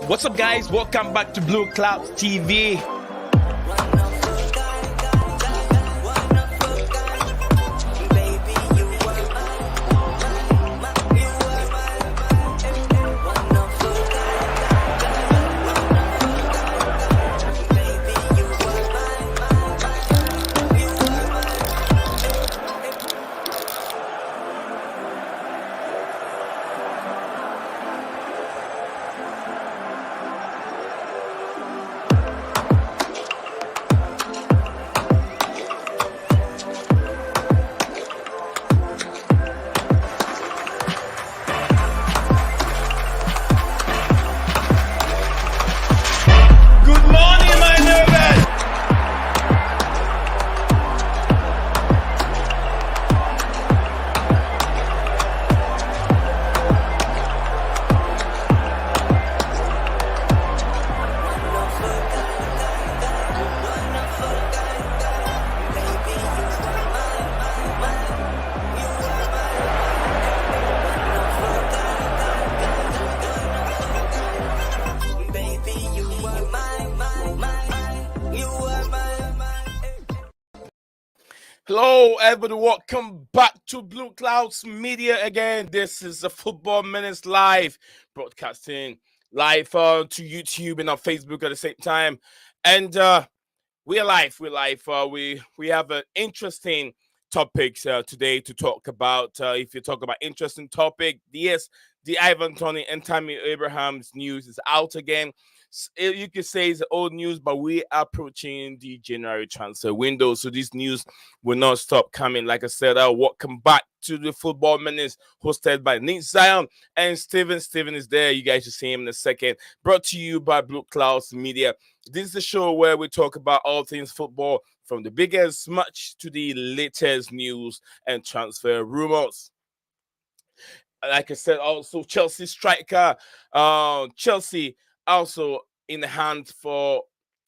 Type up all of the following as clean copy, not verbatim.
What's up, guys? Welcome back to Blueclouds TV. Hello, everybody. Welcome back to Blueclouds Media again. This is the Football Minutes Live, broadcasting live to YouTube and on Facebook at the same time. And we're live. We have an interesting topics today to talk about. If you talk about interesting topic, yes, the Ivan Toney and Tammy Abraham's news is out again. You could say it's old news, but we are approaching the January transfer window, so this news will not stop coming. Like I said, welcome back to the Football Minutes, hosted by Nick Zion and Steven. Steven is there. You guys should see him in a second. Brought to you by Blueclouds Media. This is the show where we talk about all things football, from the biggest match to the latest news and transfer rumors. Like I said, also Chelsea striker, Chelsea also in the hand for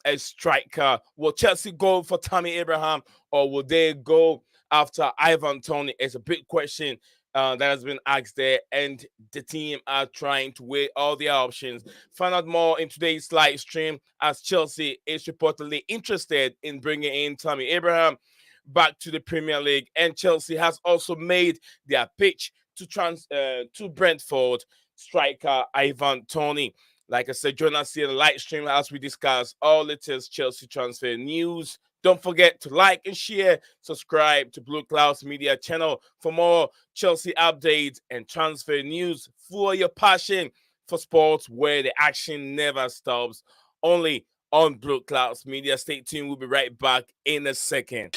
a striker. Will Chelsea go for Tammy Abraham, or will they go after Ivan Toney? It's a big question that has been asked there, and the team are trying to weigh all the options. Find out more in today's live stream, as Chelsea is reportedly interested in bringing in Tammy Abraham back to the Premier League, and Chelsea has also made their pitch to Brentford striker Ivan Toney. Like I said, join us here in the live stream as we discuss all latest Chelsea transfer news. Don't forget to like and share, subscribe to Blueclouds Media channel for more Chelsea updates and transfer news. Fuel your passion for sports, where the action never stops. Only on Blueclouds Media. Stay tuned. We'll be right back in a second.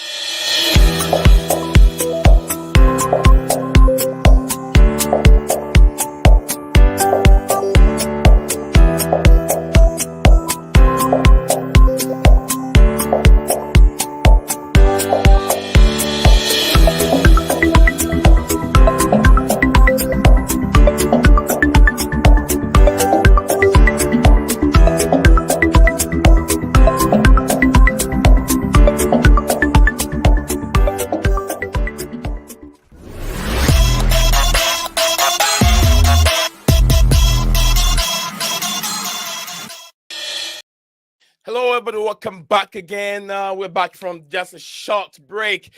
Hello, everybody. Welcome back again. We're back from just a short break.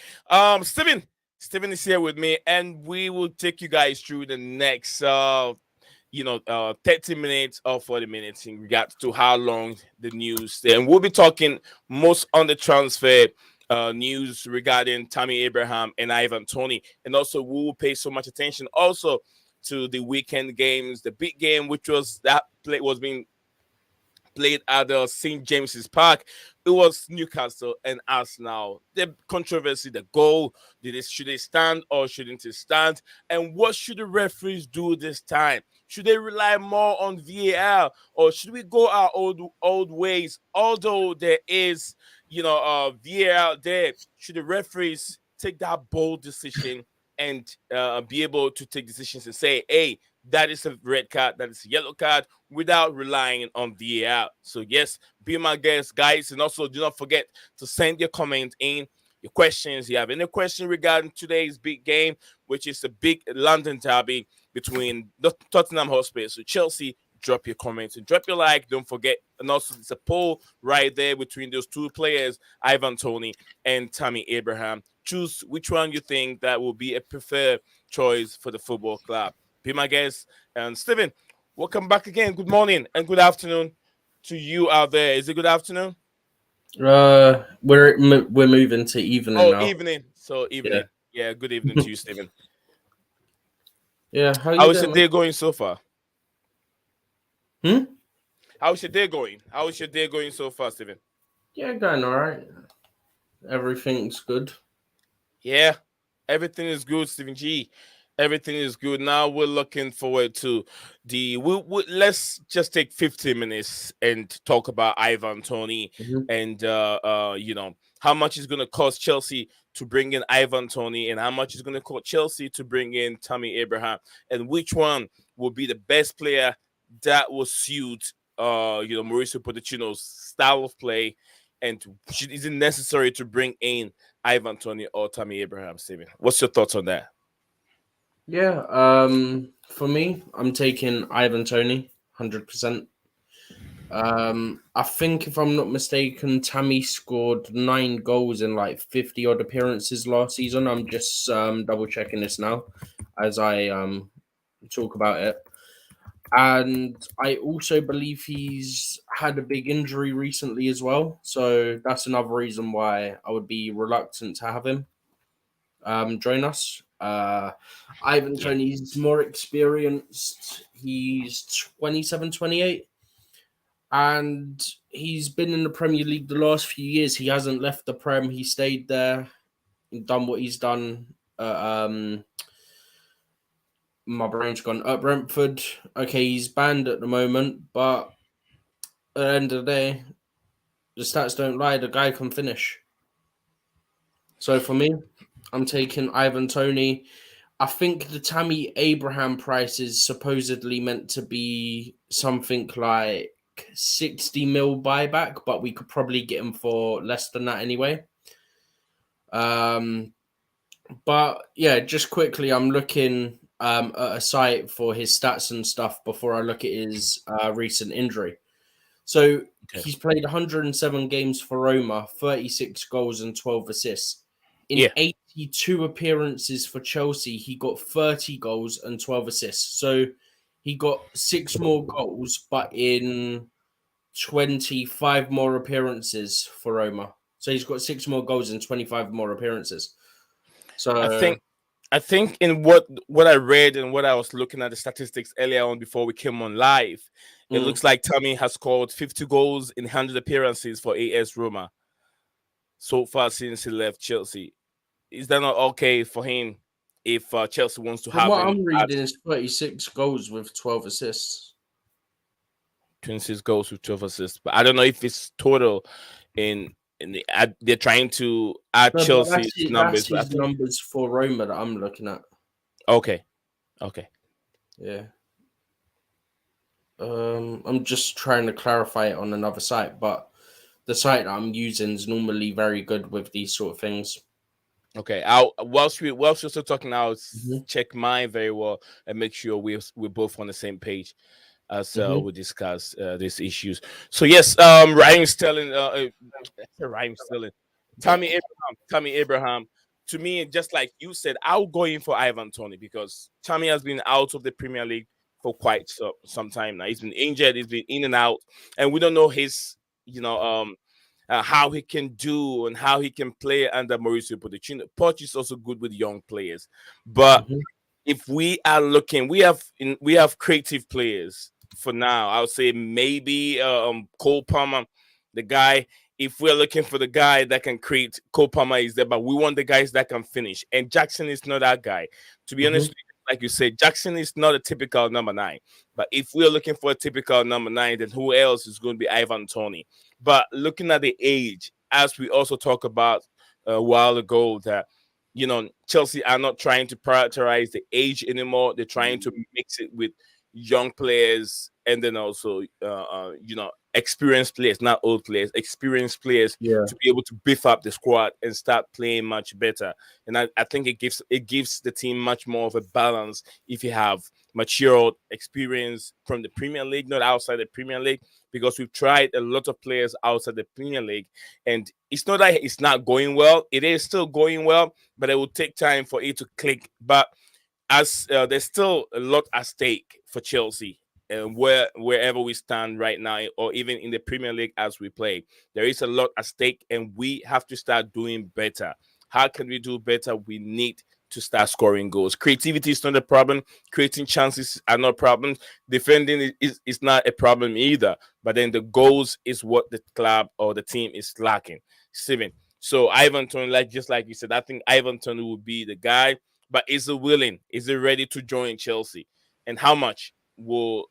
Steven is here with me, and we will take you guys through the next, 30 minutes or 40 minutes in regards to how long the news. And we'll be talking most on the transfer news regarding Tammy Abraham and Ivan Toney, and also we will pay so much attention also to the weekend games, the big game, which was being played at the St. James's Park. It was Newcastle and Arsenal. The controversy, the goal, should they stand or shouldn't they stand? And what should the referees do this time? Should they rely more on VAR, or should we go our old ways? Although there is, VAR there, should the referees take that bold decision and be able to take decisions and say, hey, that is a red card, that is a yellow card, without relying on VAR. So yes, be my guest, guys, and also do not forget to send your comment in, your questions. You have any question regarding today's big game, which is a big London derby between the Tottenham Hotspur, so Chelsea, drop your comments and drop your like. Don't forget, and also it's a poll right there between those two players, Ivan Toney and Tammy Abraham. Choose which one you think that will be a preferred choice for the football club. Be my guest. And Stephen, welcome back again. Good morning and good afternoon to you out there. Is it good afternoon? We're moving to evening Oh, now. evening. So Yeah. evening. Yeah, good evening to you, Stephen. Yeah. How you How's your doing, man? day going so far? Hmm. How's your day going? How's your day going so far, Stephen? Yeah, going all right. Everything's good. Yeah, everything is good, Stephen G. Everything is good. Now we're looking forward to let's just take 15 minutes and talk about Ivan Toney Hmm. and how much it's gonna cost Chelsea to bring in Ivan Toney and how much it's gonna cost Chelsea to bring in Tammy Abraham and which one will be the best player that will suit Mauricio Pochettino's style of play and is it necessary to bring in Ivan Toney or Tammy Abraham, Steven? What's your thoughts on that? Yeah. For me, I'm taking Ivan Toney, 100%. I think if I'm not mistaken, Tammy scored 9 goals in like 50 odd appearances last season. I'm just double checking this now as I talk about it. And I also believe he's had a big injury recently as well. So that's another reason why I would be reluctant to have him join us. Ivan Yeah, Toney's more experienced. He's 27, 28, and he's been in the Premier League the last few years. He hasn't left the Prem. He stayed there and done what he's done. My brain's gone. At Brentford, okay, he's banned at the moment, but at the end of the day, the stats don't lie. The guy can finish. So for me, I'm taking Ivan Toney. I think the Tammy Abraham price is supposedly meant to be something like 60 mil buyback, but we could probably get him for less than that anyway. Um, but yeah, just quickly, I'm looking at a site for his stats and stuff before I look at his recent injury. So okay. he's played 107 games for Roma, 36 goals and 12 assists. In Yeah, 82 appearances for Chelsea, he got 30 goals and 12 assists. So he got 6 more goals, but in 25 more appearances for Roma. So he's got 6 more goals and 25 more appearances. I So, think I think in what I read and what I was looking at the statistics earlier on before we came on live, it mm, looks like Tammy has scored 50 goals in 100 appearances for AS Roma so far since he left Chelsea. Is that not okay for him if Chelsea wants to from have what him I'm at reading, is 36 goals with 12 assists. 26 goals with 12 assists? But I don't know if it's total they're trying to add No, but Chelsea's numbers, that's but I his think numbers for Roma that I'm looking at. okay, okay, Yeah. I'm just trying to clarify it on another site, but the site that I'm using is normally very good with these sort of things. okay. I'll whilst we're still talking, I'll Hmm. check mine very well and make sure we're both on the same page as Hmm. we discuss these issues. So yes, Ryan Sterling, Ryan Sterling, Tammy Abraham. To me, just like you said, I'll go in for Ivan Toney because Tammy has been out of the Premier League for quite some time now. He's been injured, he's been in and out, and we don't know his, you know, how he can do and how he can play under Mauricio Pochettino. Poch is also good with young players, but Hmm. if we are looking, we have creative players for now. I would say maybe Cole Palmer, the guy. If we're looking for the guy that can create, Cole Palmer is there, but we want the guys that can finish. And Jackson is not that guy. To be honest, Hmm. with you, like you said, Jackson is not a typical number 9. But if we're looking for a typical number 9, then who else is going to be Ivan Toney? But looking at the age, as we also talked about a while ago, that Chelsea are not trying to prioritize the age anymore. They're trying to mix it with young players, and then also experienced players, not old players, experienced players Yeah. to be able to beef up the squad and start playing much better. And I think it gives the team much more of a balance if you have matured experience from the Premier League, not outside the Premier League, because we've tried a lot of players outside the Premier League, and it's not that it's not going well. It is still going well, but it will take time for it to click. But as there's still a lot at stake for Chelsea, and wherever we stand right now, or even in the Premier League as we play, there is a lot at stake, and we have to start doing better. How can we do better? We need to start scoring goals. Creativity is not a problem. Creating chances are not a problem. Defending is not a problem either. But then the goals is what the club or the team is lacking. Steven. So Ivan Toney, just like you said, I think Ivan Toney will be the guy. But is he willing? Is he ready to join Chelsea? And how much will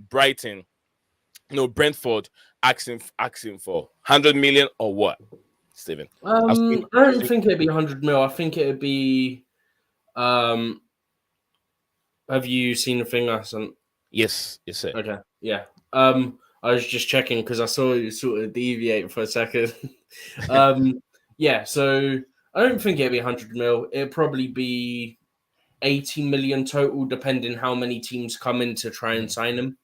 Brighton, Brentford, asking for 100 million or what, Stephen? I don't think it'd be 100 mil. I think it'd be. Have you seen the thing I sent? Yes, sir. Okay, yeah. I was just checking because I saw you sort of deviate for a second. Yeah. So I don't think it'd be 100 mil. It'd probably be 80 million total, depending how many teams come in to try and sign him.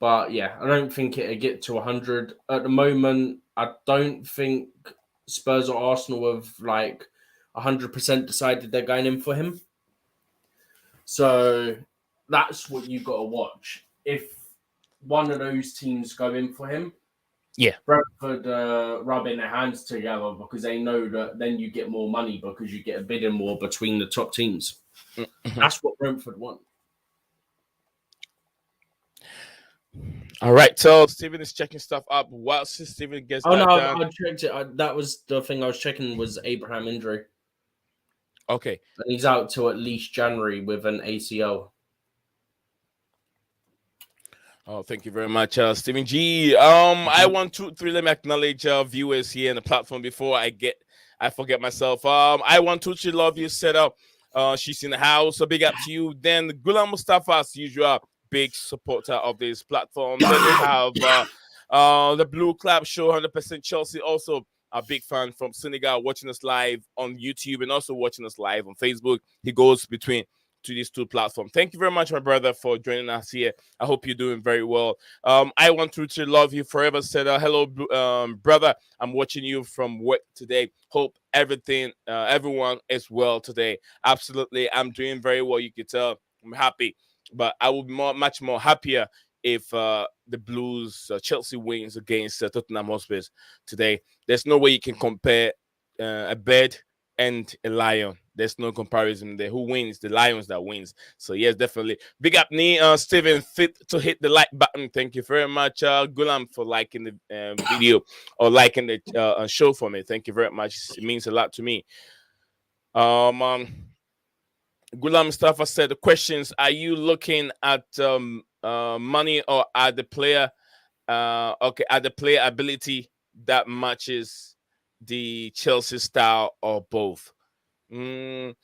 But yeah, I don't think it'd get to 100 at the moment. I don't think Spurs or Arsenal have 100% decided they're going in for him. So that's what you've got to watch. If one of those teams go in for him, yeah, Brentford rubbing their hands together because they know that then you get more money because you get a bidding war between the top teams. Mm-hmm. That's what Brentford want. All right, so Steven is checking stuff up. Whilst Steven gets done. I checked it. That was the thing I was checking was Abraham injury. Okay. And he's out till at least January with an ACL. Oh, thank you very much, Stephen G. I want to let me acknowledge viewers here on the platform before I forget myself. I want to love you set up. She's in the house, so big up to you. Then Gulam Mustafa, as usual, big supporter of this platform. Then we have the Blueclouds show, 100% Chelsea, also a big fan from Senegal, watching us live on YouTube and also watching us live on Facebook. He goes between to these two platforms. Thank you very much, my brother, for joining us here. I hope you're doing very well. I want to love you forever. Said hello, brother. I'm watching you from work today. Hope everyone is well today. Absolutely, I'm doing very well. You can tell I'm happy, but I would be much more happier if the Blues Chelsea wins against Tottenham Hotspur today. There's no way you can compare a bird and a lion. There's no comparison there. Who wins? The Lions that wins. So yes, definitely. Big up me, Steven, fit to hit the like button. Thank you very much, Gulam, for liking the video or liking the show for me. Thank you very much. It means a lot to me. Gulam Mustafa said the questions: are you looking at money or at the player? At the player ability that matches the Chelsea style or both? To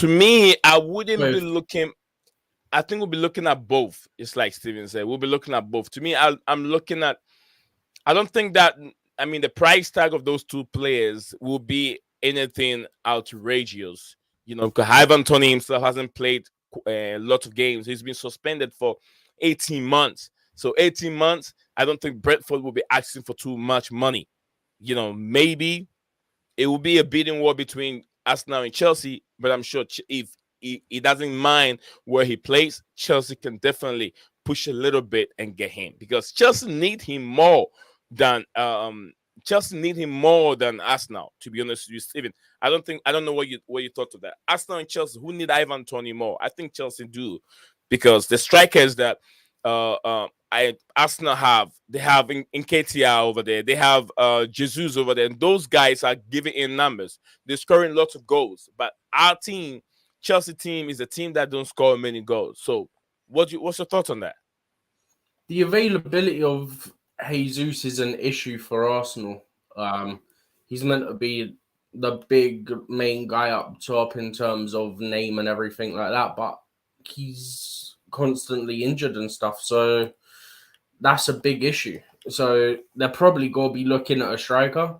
me, I wouldn't be looking. I think we'll be looking at both. It's like Steven said, we'll be looking at both. To me, I'm looking at. I don't think that. I mean, the price tag of those two players will be anything outrageous. Because Ivan Toney himself hasn't played a lot of games. He's been suspended for 18 months. So 18 months, I don't think Brentford will be asking for too much money. Maybe it will be a bidding war between Arsenal and Chelsea, but I'm sure if he doesn't mind where he plays, Chelsea can definitely push a little bit and get him, because Chelsea need him more than Arsenal. To be honest with you, Steven, I don't know what you thought of that. Arsenal and Chelsea, who need Ivan Toney more? I think Chelsea do, because the strikers that Arsenal have Nketiah over there, they have Jesus over there, and those guys are giving in numbers. They're scoring lots of goals, but our team, Chelsea team, is a team that don't score many goals. So what's your thoughts on that? The availability of Jesus is an issue for Arsenal. He's meant to be the big main guy up top in terms of name and everything like that, but he's constantly injured and stuff. So that's a big issue. So they're probably going to be looking at a striker.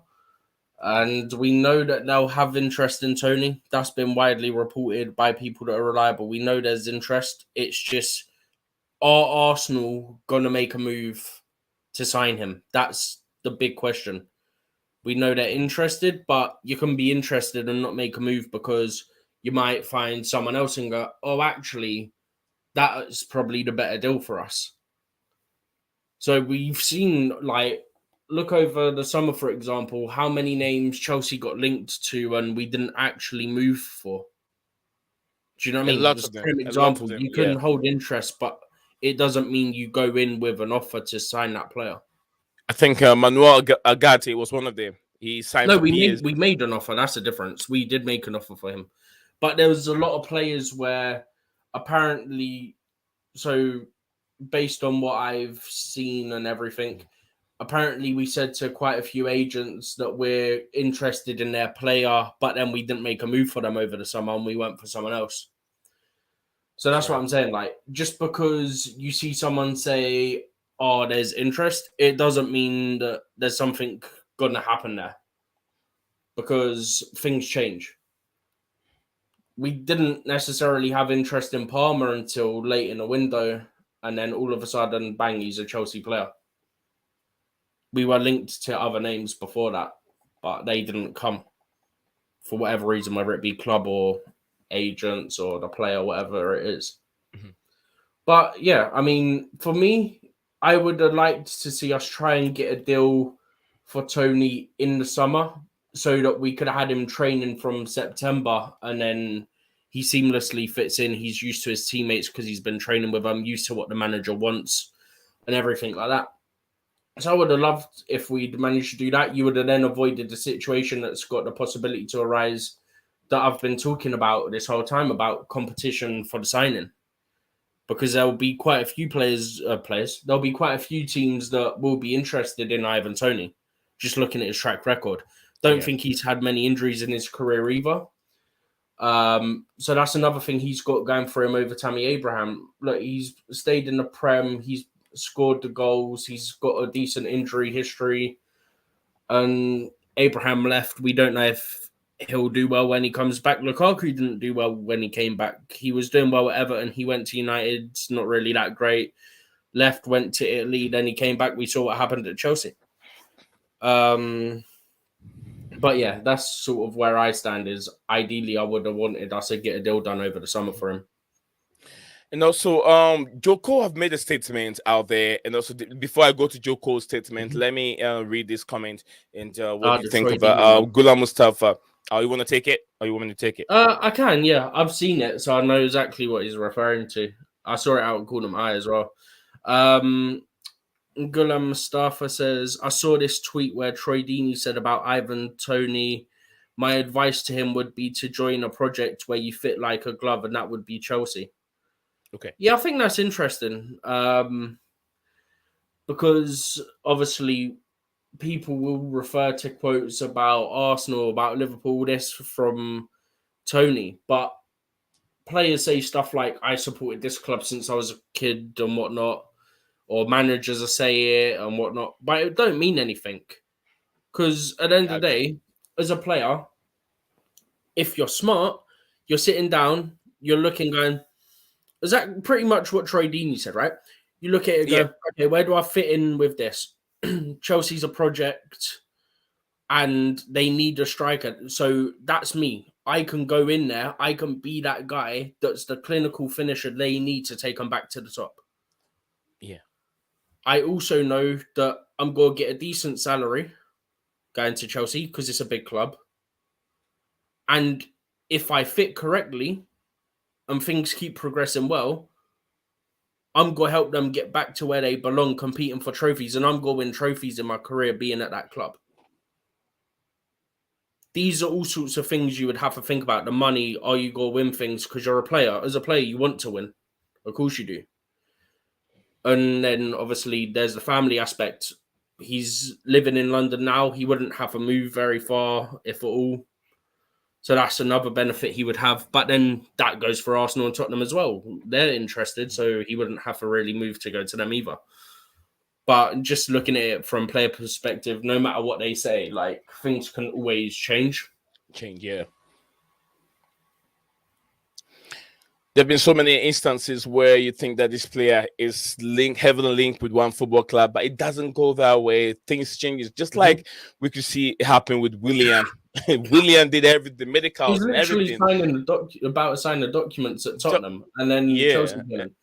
And we know that they'll have interest in Toney. That's been widely reported by people that are reliable. We know there's interest. It's just, are Arsenal going to make a move to sign him? That's the big question. We know they're interested, but you can be interested and not make a move because you might find someone else and go, oh, actually, that's probably the better deal for us. So we've seen, like, look over the summer, for example, how many names Chelsea got linked to and we didn't actually move for. Do you know what I A mean? lot Just of them. an A lot of example, them. you Yeah. can hold interest, but it doesn't mean you go in with an offer to sign that player. I think Manuel Agati was one of them. He signed No, for we PSG. made an offer. That's the difference. We did make an offer for him, but there was a lot of players where apparently, so based on what I've seen and everything, apparently we said to quite a few agents that we're interested in their player, but then we didn't make a move for them over the summer and we went for someone else. So that's what I'm saying. Like, just because you see someone say, oh, there's interest, it doesn't mean that there's something going to happen there because things change. We didn't necessarily have interest in Palmer until late in the window, and then all of a sudden, bang, he's a Chelsea player. We were linked to other names before that, but they didn't come for whatever reason, whether it be club or agents or the player, whatever it is. Mhm. But yeah, I mean, for me, I would have liked to see us try and get a deal for Toney in the summer so that we could have had him training from September and then he seamlessly fits in. He's used to his teammates because he's been training with them, used to what the manager wants and everything like that. So I would have loved if we'd managed to do that. You would have then avoided the situation that's got the possibility to arise that I've been talking about this whole time about competition for the signing. Because there'll be quite a few there'll be quite a few teams that will be interested in Ivan Toney, just looking at his track record. Don't think he's had many injuries in his career either. So that's another thing he's got going for him over Tammy Abraham. Look, he's stayed in the Prem, he's scored the goals, he's got a decent injury history. And Abraham left. We don't know if he'll do well when he comes back. Lukaku didn't do well when he came back. He was doing well at Everton. He went to United. It's not really that great. Left, went to Italy. Then he came back. We saw what happened at Chelsea. But yeah, that's sort of where I stand. Is ideally I would have wanted us to get a deal done over the summer for him. And also, Joko have made a statement out there. And also, before I go to Joko's statement, let me read this comment and what you think about Gula Mustafa. You want to take it? Or you want me to take it? I can, yeah. I've seen it, so I know exactly what he's referring to. I saw it out in Cordham Eye as well. Ghulam Mustafa says, I saw this tweet where Troy Deeney said about Ivan Toney, my advice to him would be to join a project where you fit like a glove, and that would be Chelsea. Okay. Yeah, I think that's interesting. Because obviously people will refer to quotes about Arsenal, about Liverpool, this from Toney, but players say stuff like, I supported this club since I was a kid and whatnot, or managers are say it and whatnot, but it don't mean anything. Because at the end of the day, as a player, if you're smart, you're sitting down, you're looking, going, is that pretty much what Troy Deeney said, right? You look at it and go, okay, where do I fit in with this? Chelsea's a project and they need a striker. So that's me. I can go in there. I can be that guy that's the clinical finisher they need to take them back to the top. Yeah. I also know that I'm going to get a decent salary going to Chelsea because it's a big club. And if I fit correctly and things keep progressing well, I'm going to help them get back to where they belong, competing for trophies. And I'm going to win trophies in my career being at that club. These are all sorts of things you would have to think about. The money, are you going to win things because you're a player? As a player, you want to win. Of course you do. And then obviously there's the family aspect. He's living in London now. He wouldn't have to move very far, if at all. So that's another benefit he would have. But then that goes for Arsenal and Tottenham as well. They're interested, so he wouldn't have to really move to go to them either. But just looking at it from player perspective, no matter what they say, like things can always change. Yeah. There have been so many instances where you think that this player is heavily linked with one football club, but it doesn't go that way. Things change. Just like we could see it happen with William. William did everything, the medicals He's and literally everything. about to sign the documents at Tottenham, and then Chelsea didn't.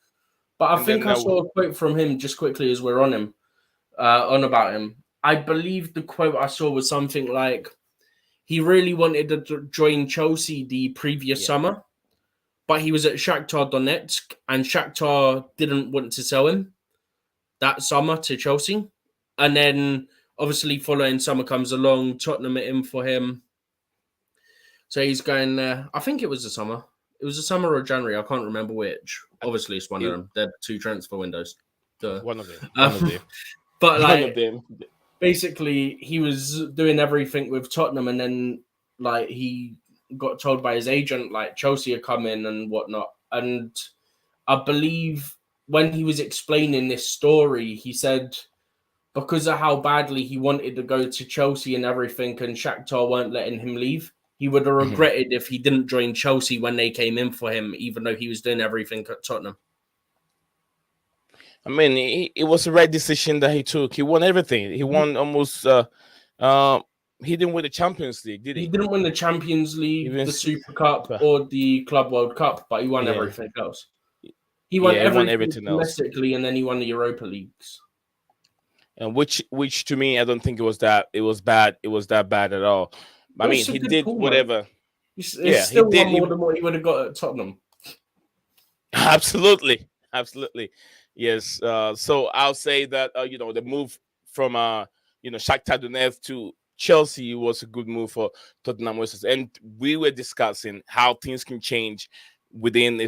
But I think I saw a quote from him just quickly as we're on him, on about him. I believe the quote I saw was something like, he really wanted to join Chelsea the previous summer, but he was at Shakhtar Donetsk, and Shakhtar didn't want to sell him that summer to Chelsea. And then, obviously, following summer comes along, Tottenham are in for him. So he's going there. I think it was the summer. It was the summer or January. I can't remember which. Obviously, it's one of them. They're two transfer windows. One of them. But like, basically, he was doing everything with Tottenham, and then like he got told by his agent like Chelsea are coming and whatnot. And I believe when he was explaining this story, he said because of how badly he wanted to go to Chelsea and everything, and Shakhtar weren't letting him leave, he would have regretted if he didn't join Chelsea when they came in for him, even though he was doing everything at Tottenham. I mean, it was the right decision that he took. He won everything. He won almost. He didn't win the Champions League, did he? He didn't win the Champions League, the Super Cup, or the Club World Cup, but he won everything else. He won everything domestically, else. And then he won the Europa Leagues. And which to me, I don't think it was that bad. It was that bad at all. I mean, he did whatever. It's still he did more than what he would have got at Tottenham. Absolutely. Yes. So I'll say that the move from Shakhtar Donetsk to Chelsea was a good move for Tottenham. And we were discussing how things can change within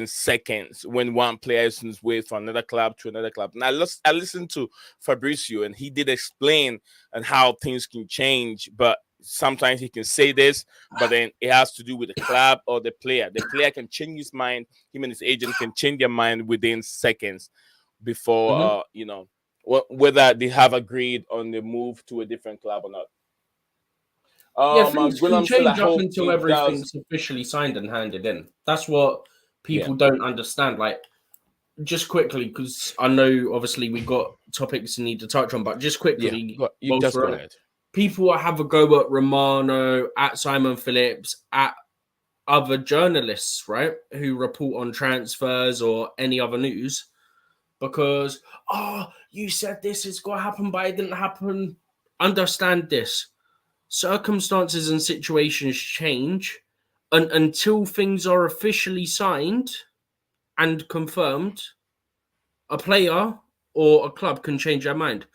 seconds when one player is on his way from another club to another club. And I listened to Fabrizio, and he did explain and how things can change, but sometimes he can say this, but then it has to do with the club or the player. The player can change his mind. Him and his agent can change their mind within seconds before, whether they have agreed on the move to a different club or not. Things can change up until everything's officially signed and handed in. That's what people don't understand. Like, just quickly, because I know obviously we got topics we need to touch on, but just quickly, you just go ahead. People have a go at Romano, at Simon Phillips, at other journalists, right, who report on transfers or any other news, because you said this is going to happen, but it didn't happen. Understand this. Circumstances and situations change, and until things are officially signed and confirmed, a player or a club can change their mind.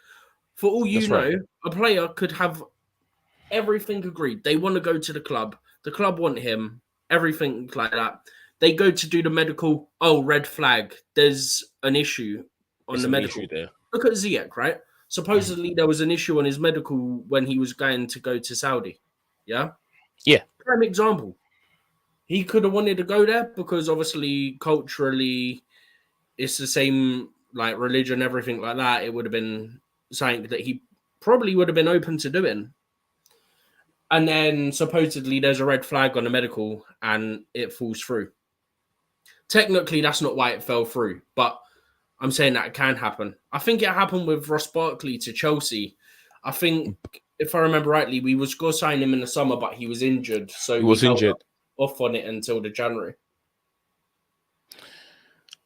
For all you know, a player could have everything agreed. They want to go to the club want him, everything like that. They go to do the medical, red flag. There's an issue on the medical. Look at Ziyech, right? Supposedly there was an issue on his medical when he was going to go to Saudi. Yeah? Yeah. Prime example. He could have wanted to go there because obviously culturally it's the same, like religion, everything like that. It would have been something that he probably would have been open to doing. And then supposedly there's a red flag on the medical and it falls through. Technically, that's not why it fell through, but I'm saying that it can happen. I think it happened with Ross Barkley to Chelsea. I think, if I remember rightly, we was going to sign him in the summer, but he was injured. So he was injured. Off on it until the January.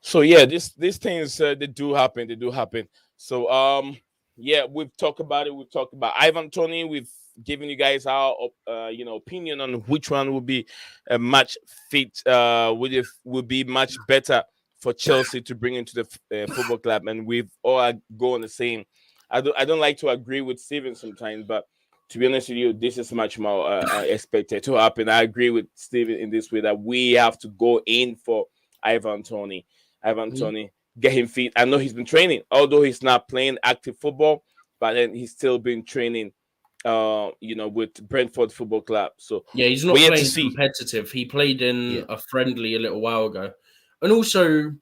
So yeah, these things they do happen. They do happen. So we've talked about it. We've talked about Ivan Toney. We've given you guys our opinion on which one would be a match fit. Would be much better for Chelsea to bring into the football club, and we've all go on the same. I don't like to agree with Steven sometimes, but to be honest with you, this is much more expected to happen. I agree with Steven in this way that we have to go in for Ivan Toney. Toney, get him fit. I know he's been training, although he's not playing active football, but then he's still been training with Brentford Football Club. So Yeah, he's not we're yet to playing see. competitive. He played in Yeah, a friendly a little while ago. And also,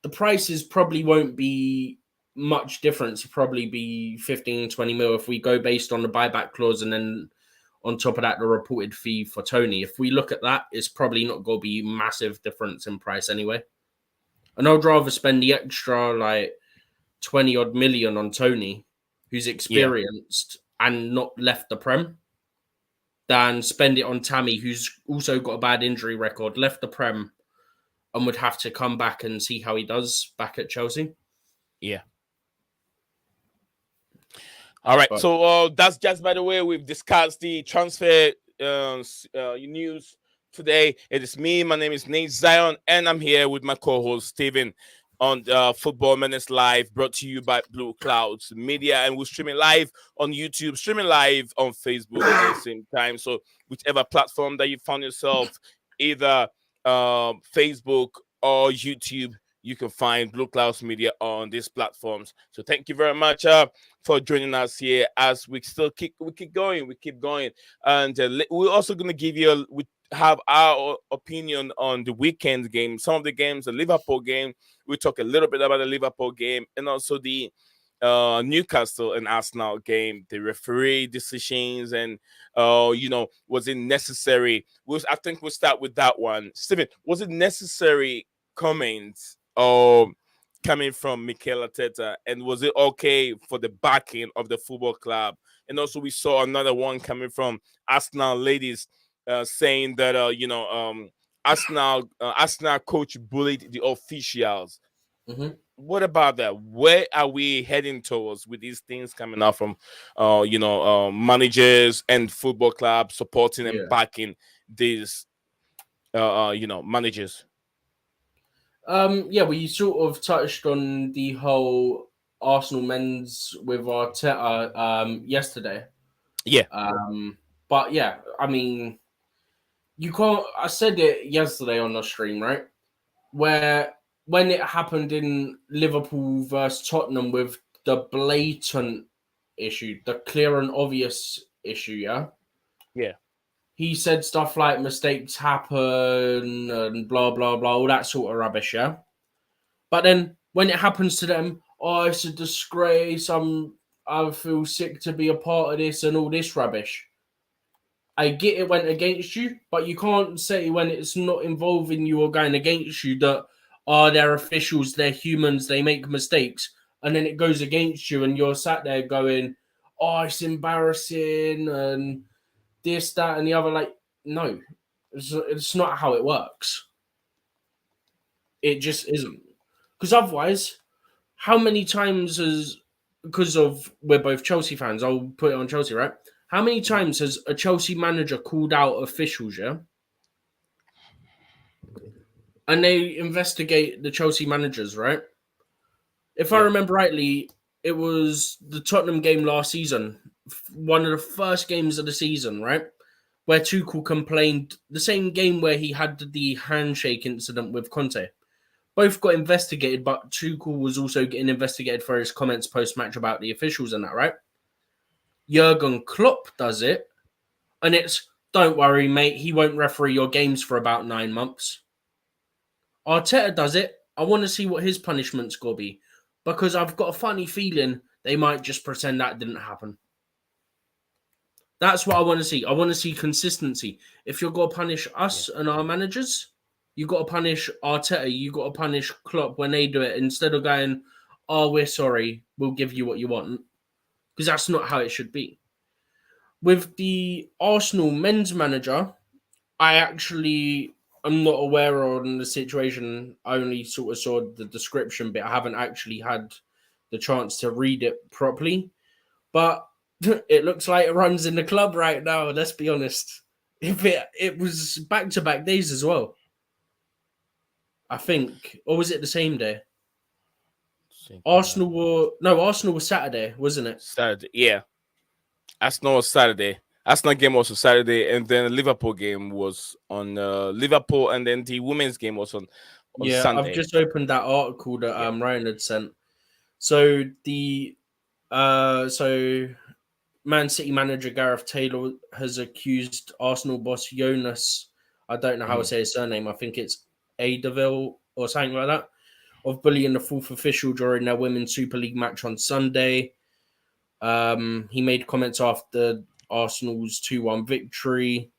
the prices probably won't be much difference. Probably be 15, 20 mil if we go based on the buyback clause and then on top of that, the reported fee for Toney. If we look at that, it's probably not going to be massive difference in price anyway. And I'd rather spend the extra like 20 odd million on Toney, who's yeah. experienced and not left the Prem, than spend it on Tammy, who's also got a bad injury record, left the Prem, and would have to come back and see how he does back at Chelsea. Yeah. All right. But So that's just by the way, we've discussed the transfer news today. It is me. My name is Nate Zion, and I'm here with my co-host Steven on Football Minutes Live, brought to you by Blueclouds Media, and we're streaming live on YouTube, streaming live on Facebook at the same time. So whichever platform that you found yourself, either Facebook or YouTube, you can find Blueclouds Media on these platforms. So thank you very much for joining us here as we keep going, and we're also going to give you we have our opinion on the weekend game, some of the games, the Liverpool game. We talk a little bit about the Liverpool game and also the Newcastle and Arsenal game, the referee decisions, and was it necessary? I think we'll start with that one. Steven, was it necessary comments coming from Mikel Arteta, and was it okay for the backing of the football club? And also, we saw another one coming from Arsenal ladies saying that Arsenal coach bullied the officials. mhm. What about that? Where are we heading towards with these things coming out from managers and football clubs supporting and Yeah. backing these managers? Yeah, we sort of touched on the whole Arsenal men's with Arteta yesterday. Yeah, Um, but yeah, I mean, you can't. I said it yesterday on the stream, right? Where when it happened in Liverpool versus Tottenham with the blatant issue, the clear and obvious issue, yeah. yeah, He said stuff like mistakes happen and blah blah blah, all that sort of rubbish, yeah. But then when it happens to them, oh, it's a disgrace. I feel sick to be a part of this and all this rubbish. I get it went against you, but you can't say when it's not involving you or going against you that they're officials, they're humans, they make mistakes, and then it goes against you and you're sat there going, oh, it's embarrassing and this, that, and the other. Like, no, it's not how it works. It just isn't. Because otherwise, how many times has, because of we're both Chelsea fans, I'll put it on Chelsea, right? How many times has a Chelsea manager called out officials, yeah? And they investigate the Chelsea managers, right? If I yeah, remember rightly, it was the Tottenham game last season, one of the first games of the season, right? Where Tuchel complained, the same game where he had the handshake incident with Conte. Both got investigated, but Tuchel was also getting investigated for his comments post-match about the officials and that, right? Jurgen Klopp does it, and it's, don't worry, mate, he won't referee your games for about 9 months. Arteta does it. I want to see what his punishment's going to be, because I've got a funny feeling they might just pretend that didn't happen. That's what I want to see. I want to see consistency. If you're going to punish us and our managers, you got to punish Arteta. You got to punish Klopp when they do it, instead of going, "Oh, we're sorry, we'll give you what you want," because that's not how it should be. With the Arsenal men's manager, I actually am not aware on the situation. I only sort of saw the description, but I haven't actually had the chance to read it properly. But it looks like it runs in the club right now. Let's be honest. If it was back to back days as well, I think, or was it the same day? Arsenal was Saturday, wasn't it? Saturday. Yeah, Arsenal was Saturday. Arsenal game was on Saturday, and then the Liverpool game was on Liverpool, and then the women's game was on Yeah, I've Sunday. just opened that article that Yeah, Ryan had sent. So the so Man City manager Gareth Taylor has accused Arsenal boss Jonas, I don't know how to say his surname, I think it's Adeville or something like that, of bullying the fourth official during their Women's Super League match on Sunday. He made comments after Arsenal's 2-1 victory.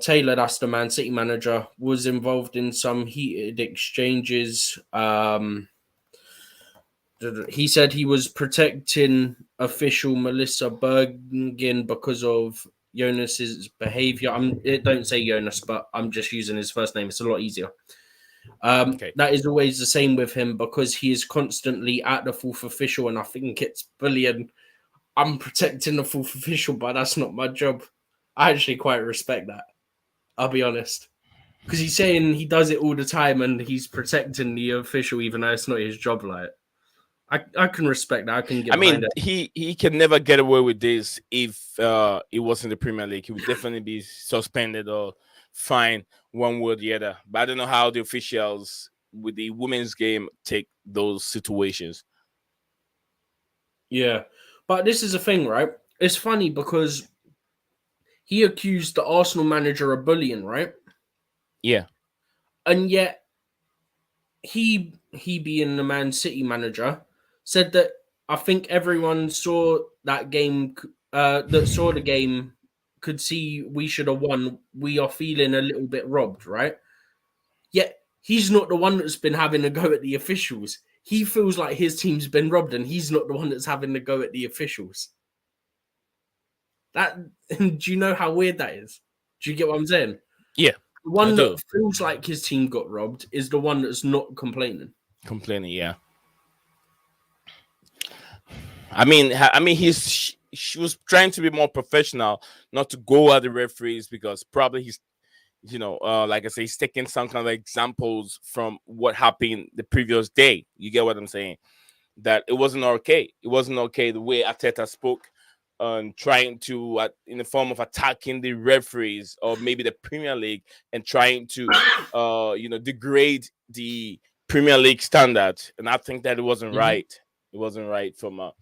Taylor, that's the Man City manager, was involved in some heated exchanges. He said he was protecting official Melissa Bergin because of Jonas's behaviour. It don't say Jonas, but I'm just using his first name. It's a lot easier. That is always the same with him because he is constantly at the fourth official, and I think it's bullying. I'm protecting the fourth official, but that's not my job. I actually quite respect that. I'll be honest. Because he's saying he does it all the time and he's protecting the official, even though it's not his job. Like, I can respect that. I can get behind it. He can never get away with this if it was in the Premier League. He would definitely be suspended or fined one way or the other. But I don't know how the officials with the women's game take those situations. Yeah. But this is the thing, right? It's funny because he accused the Arsenal manager of bullying, right? Yeah. And yet, he being the Man City manager, said that I think everyone saw that game, that saw the game, could see we should have won. We are feeling a little bit robbed, right? Yet, he's not the one that's been having a go at the officials. He feels like his team's been robbed and he's not the one that's having a go at the officials. Do you know how weird that is? Do you get what I'm saying? Yeah. The one that feels like his team got robbed is the one that's not complaining. Yeah. I mean, she was trying to be more professional, not to go at the referees because probably he's, like I say, he's taking some kind of examples from what happened the previous day. You get what I'm saying? That it wasn't okay. It wasn't okay the way Arteta spoke. Trying to, in the form of attacking the referees or maybe the Premier League and trying to, degrade the Premier League standard. And I think that it wasn't right. It wasn't right from, a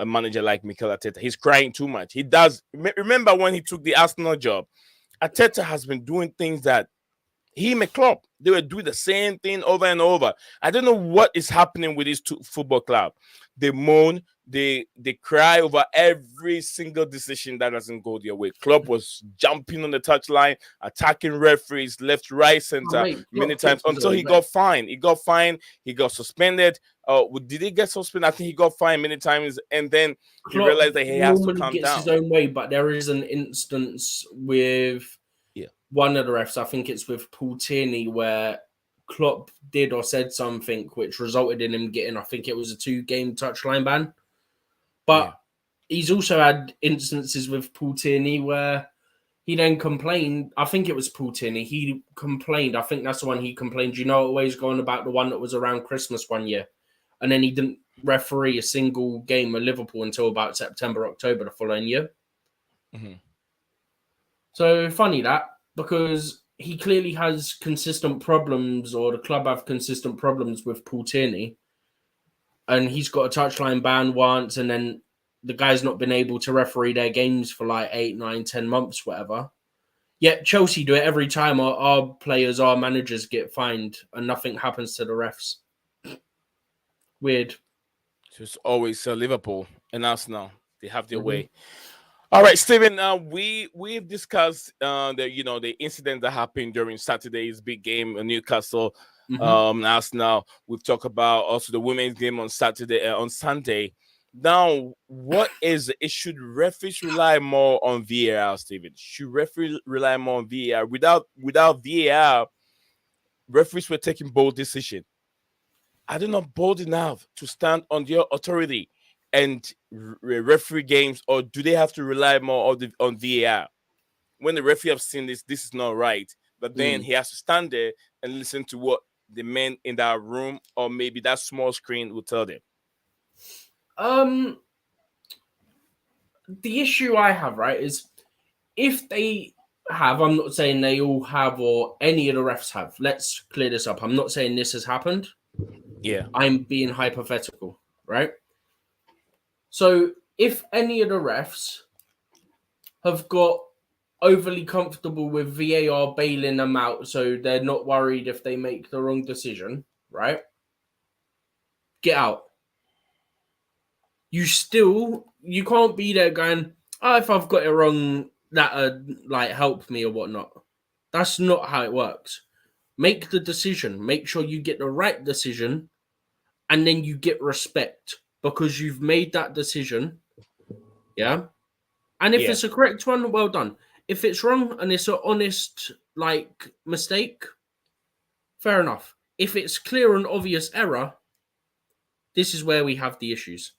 manager like Mikel Arteta. He's crying too much. He does. Remember when he took the Arsenal job? Arteta has been doing things that him and Klopp, they were doing the same thing over and over. I don't know what is happening with these two football clubs. They moan, they cry over every single decision that doesn't go their way. Klopp was jumping on the touchline, attacking referees left, right, center many times until he got fined. He got fined. He got suspended. Did he get suspended? I think he got fined many times, and then he realized that he has to calm down. His own way, but there is an instance with one of the refs, I think it's with Paul Tierney, where Klopp did or said something which resulted in him getting, I think it was a 2-game touchline ban. But he's also had instances with Paul Tierney where he then complained. I think it was Paul Tierney. He complained. I think that's the one he complained. You know, always going about the one that was around Christmas one year. And then he didn't referee a single game of Liverpool until about September, October the following year. Mm-hmm. So funny that. Because he clearly has consistent problems, or the club have consistent problems with Paul Tierney. And he's got a touchline ban once, and then the guy's not been able to referee their games for like 8, 9, 10 months, whatever. Yet Chelsea do it every time our players, our managers get fined, and nothing happens to the refs. Weird. It's always Liverpool and Arsenal. They have their way. All right, Stephen. We've discussed the incident that happened during Saturday's big game in Newcastle, Arsenal. We've talked about also the women's game on Sunday. Now, what is it? Should referees rely more on VAR, Stephen? Should referees rely more on VAR? Without VAR, referees were taking bold decisions. Are they not bold enough to stand on their authority and referee games, or do they have to rely more on VAR? When the referee has seen this is not right, but then he has to stand there and listen to what the men in that room or maybe that small screen will tell them. The issue I have, right, is if they have, I'm not saying they all have or any of the refs have. Let's clear this up. I'm not saying this has happened. Yeah. I'm being hypothetical, right? So if any of the refs have got overly comfortable with VAR bailing them out so they're not worried if they make the wrong decision, right? Get out. You can't be there going, oh, if I've got it wrong, that like help me or whatnot. That's not how it works. Make the decision. Make sure you get the right decision, and then you get respect because you've made that decision. Yeah. And if Yeah, it's a correct one, well done. If it's wrong and it's an honest like mistake, fair enough. If it's clear and obvious error, this is where we have the issues.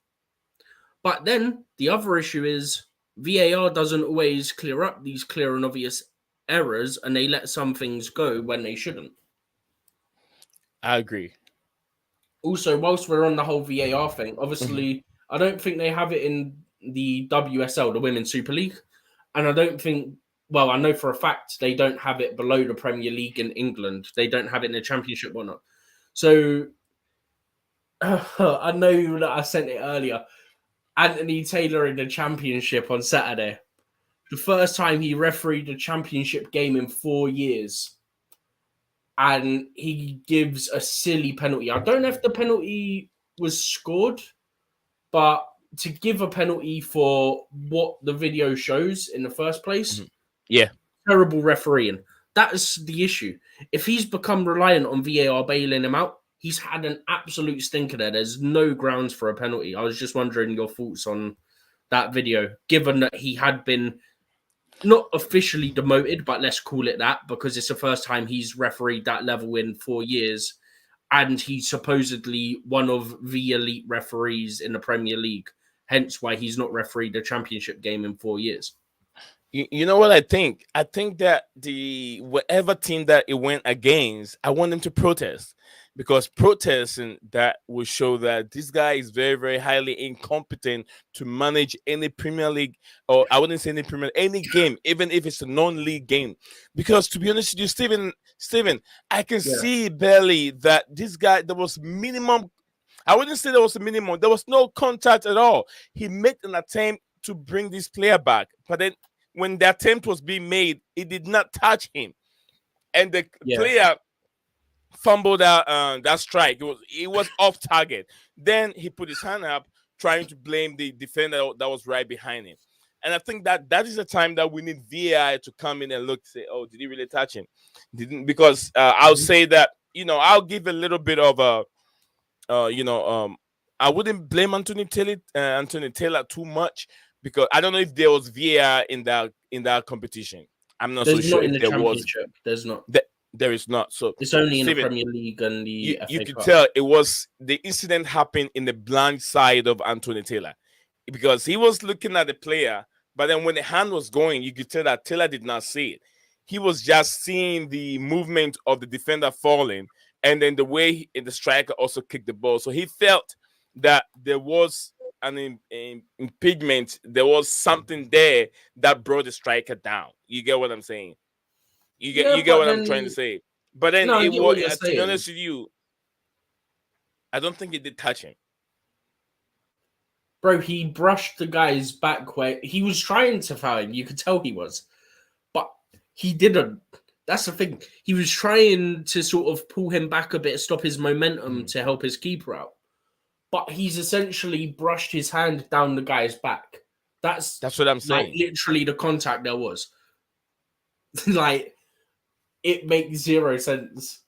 But then the other issue is VAR doesn't always clear up these clear and obvious errors, and they let some things go when they shouldn't. I agree. Also, whilst we're on the whole VAR thing, Mhm. obviously, I don't think they have it in the WSL, the Women's Super League. And I don't think, well, I know for a fact they don't have it below the Premier League in England. They don't have it in the Championship or not. So I know that I sent it earlier. Anthony Taylor in the Championship on Saturday. The first time he refereed a Championship game in 4 years. And he gives a silly penalty. I don't know if the penalty was scored, but to give a penalty for what the video shows in the first place, Mhm. Yeah, terrible refereeing. That's the issue. If he's become reliant on VAR bailing him out, he's had an absolute stinker there. There's no grounds for a penalty. I was just wondering your thoughts on that video, given that he had been not officially demoted, but let's call it that, because it's the first time he's refereed that level in 4 years. And he's supposedly one of the elite referees in the Premier League. Hence why he's not refereed a championship game in 4 years. you know what I think? I think that the whatever team that it went against, I want them to protest because protesting that will show that this guy is very, very highly incompetent to manage any Premier League, or I wouldn't say any Premier, any game, even if it's a non-league game. Because to be honest with you, Steven, I can Yeah. see barely that this guy there was minimum. I wouldn't say there was a minimum. There was no contact at all. He made an attempt to bring this player back, but then when the attempt was being made, it did not touch him, and the Yeah. player fumbled out that strike. It was off target. Then he put his hand up, trying to blame the defender that was right behind him. And I think that that is the time that we need VAR to come in and look, say, oh, did he really touch him? Didn't because I'll Mhm. say that I'll give a little bit of a I wouldn't blame Anthony Taylor too much because I don't know if there was VAR in that competition. I'm not so There's sure not in if the there was. championship. There's not. There is not. So, It's only in the Steven, Premier League and you the you FA could Cup. tell it was the incident happened in the blind side of Anthony Taylor because he was looking at the player, but then when the hand was going, you could tell that Taylor did not see it. He was just seeing the movement of the defender falling, and then the way the striker also kicked the ball. So he felt that there was an impingement. There was something there that brought the striker down. You get what I'm saying? You Yeah, get but what I'm trying to then say. But then no, I it get was what you're to be saying. honest with you, I don't think it did touch him. Bro, he brushed the guy's back where he was trying to foul him. You could tell he was. But he didn't. That's the thing. He was trying to sort of pull him back a bit, stop his momentum Mhm. to help his keeper out. But he's essentially brushed his hand down the guy's back. That's That's what I'm like saying. literally the contact there was. Like, it makes zero sense.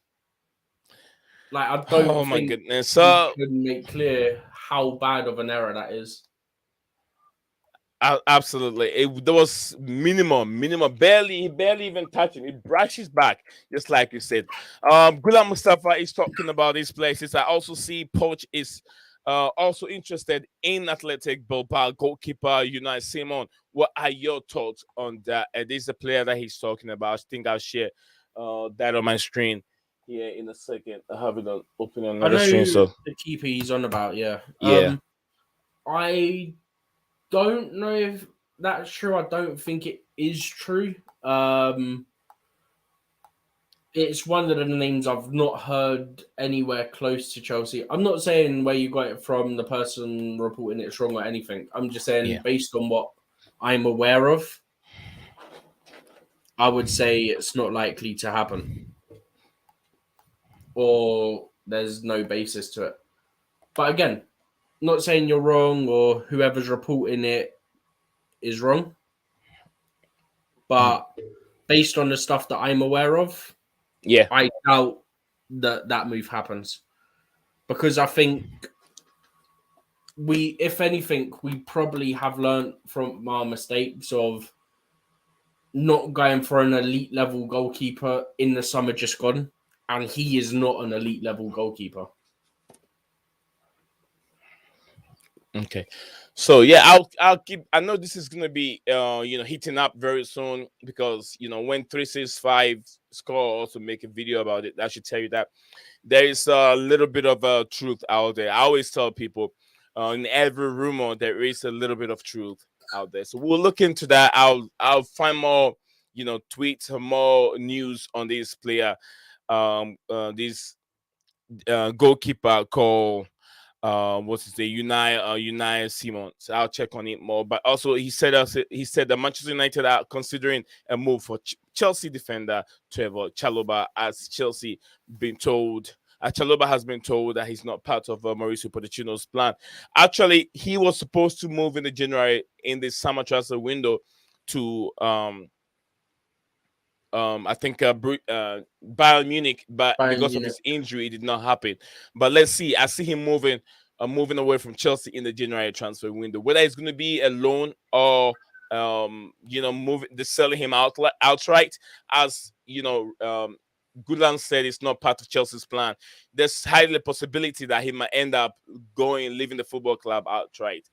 Like, I don't Oh my think goodness. we So can make clear how bad of an error that is. absolutely, there was minimum, barely, he barely even touching. It brushes back, just like you said. Gulam Mustafa is talking about these places. I also see Poch is also interested in Athletic Bilbao goalkeeper Unai Simon. What are your thoughts on that? And this is the player that he's talking about. I think I'll share that on my screen here in a second. I have it open on I another know screen. So the keeper he's on about, yeah. yeah. I don't know if that's true. I don't think it is true. it's one of the names I've not heard anywhere close to Chelsea. I'm not saying where you got it from, the person reporting it's wrong or anything. I'm just saying based on what I'm aware of, I would say it's not likely to happen. Or there's no basis to it. But again, not saying you're wrong or whoever's reporting it is wrong. But based on the stuff that I'm aware of, I doubt that move happens. Because I think if anything, we probably have learned from our mistakes of not going for an elite level goalkeeper in the summer just gone. And he is not an elite level goalkeeper. Okay. So yeah, I'll keep. I know this is gonna be heating up very soon because when 365 score also make a video about it. I should tell you that there is a little bit of truth out there. I always tell people in every rumor there is a little bit of truth out there. So we'll look into that. I'll find more tweets and more news on this player, this goalkeeper called what's his name? Unai Simon. So I'll check on it more. But also he said that Manchester United are considering a move for Chelsea defender Trevor Chalobah, as Chelsea been told. Chalobah has been told that he's not part of Mauricio Pochettino's plan. Actually, he was supposed to move in the January in the summer transfer window to I think Bayern Munich, but because of his injury, it did not happen. But let's see. I see him moving away from Chelsea in the January transfer window. Whether it's going to be a loan or selling him outright, as Goodland said, it's not part of Chelsea's plan. There's highly a possibility that he might end up leaving the football club outright.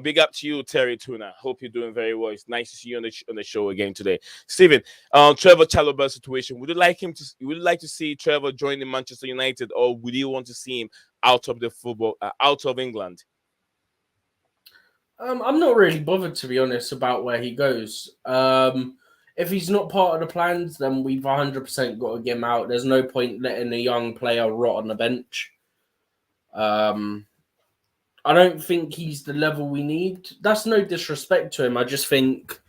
Big up to you, Terry Tuna. Hope you're doing very well. It's nice to see you on the show again today, Stephen. Trevor Chalobah situation. Would you like to see Trevor join the Manchester United, or would you want to see him out of the football, out of England? I'm not really bothered, to be honest, about where he goes. If he's not part of the plans, then we've 100% got to get him out. There's no point letting a young player rot on the bench. I don't think he's the level we need. That's no disrespect to him. I just think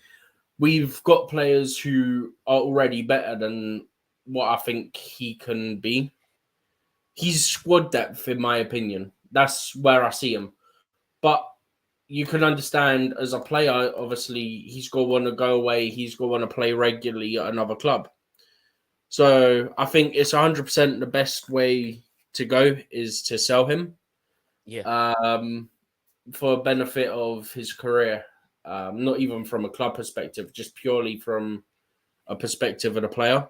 we've got players who are already better than what I think he can be. He's squad depth, in my opinion. That's where I see him. But you can understand as a player, obviously, he's going to want to go away. He's going to want to play regularly at another club. So I think it's 100% the best way to go is to sell him. Yeah. For benefit of his career. Not even from a club perspective, just purely from a perspective of the player.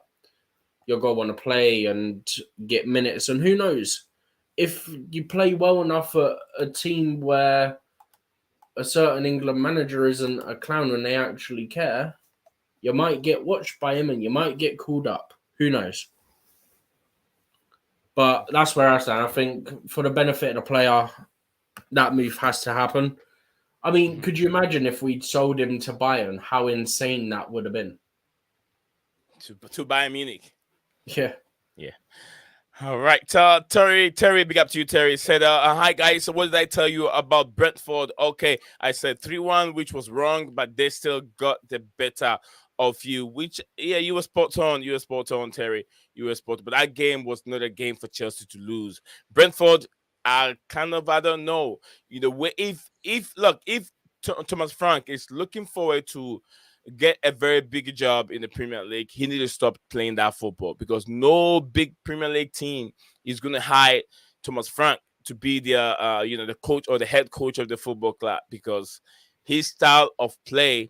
You're going to want to play and get minutes. And who knows? If you play well enough at a team where a certain England manager isn't a clown and they actually care, you might get watched by him and you might get called up. Who knows? But that's where I stand. I think for the benefit of the player, that move has to happen. I mean, could you imagine if we'd sold him to Bayern, how insane that would have been? To Bayern Munich. Yeah. Yeah. All right, Terry, big up to you, Terry. Said, hi, guys. So what did I tell you about Brentford? Okay, I said 3-1, which was wrong, but they still got the better of you, which, yeah, you were spot on. You were spot on, Terry. You were spot on. But that game was not a game for Chelsea to lose. Brentford, I don't know. If Thomas Frank is looking forward to get a very big job in the Premier League, he needs to stop playing that football, because no big Premier League team is going to hire Thomas Frank to be the coach or the head coach of the football club, because his style of play,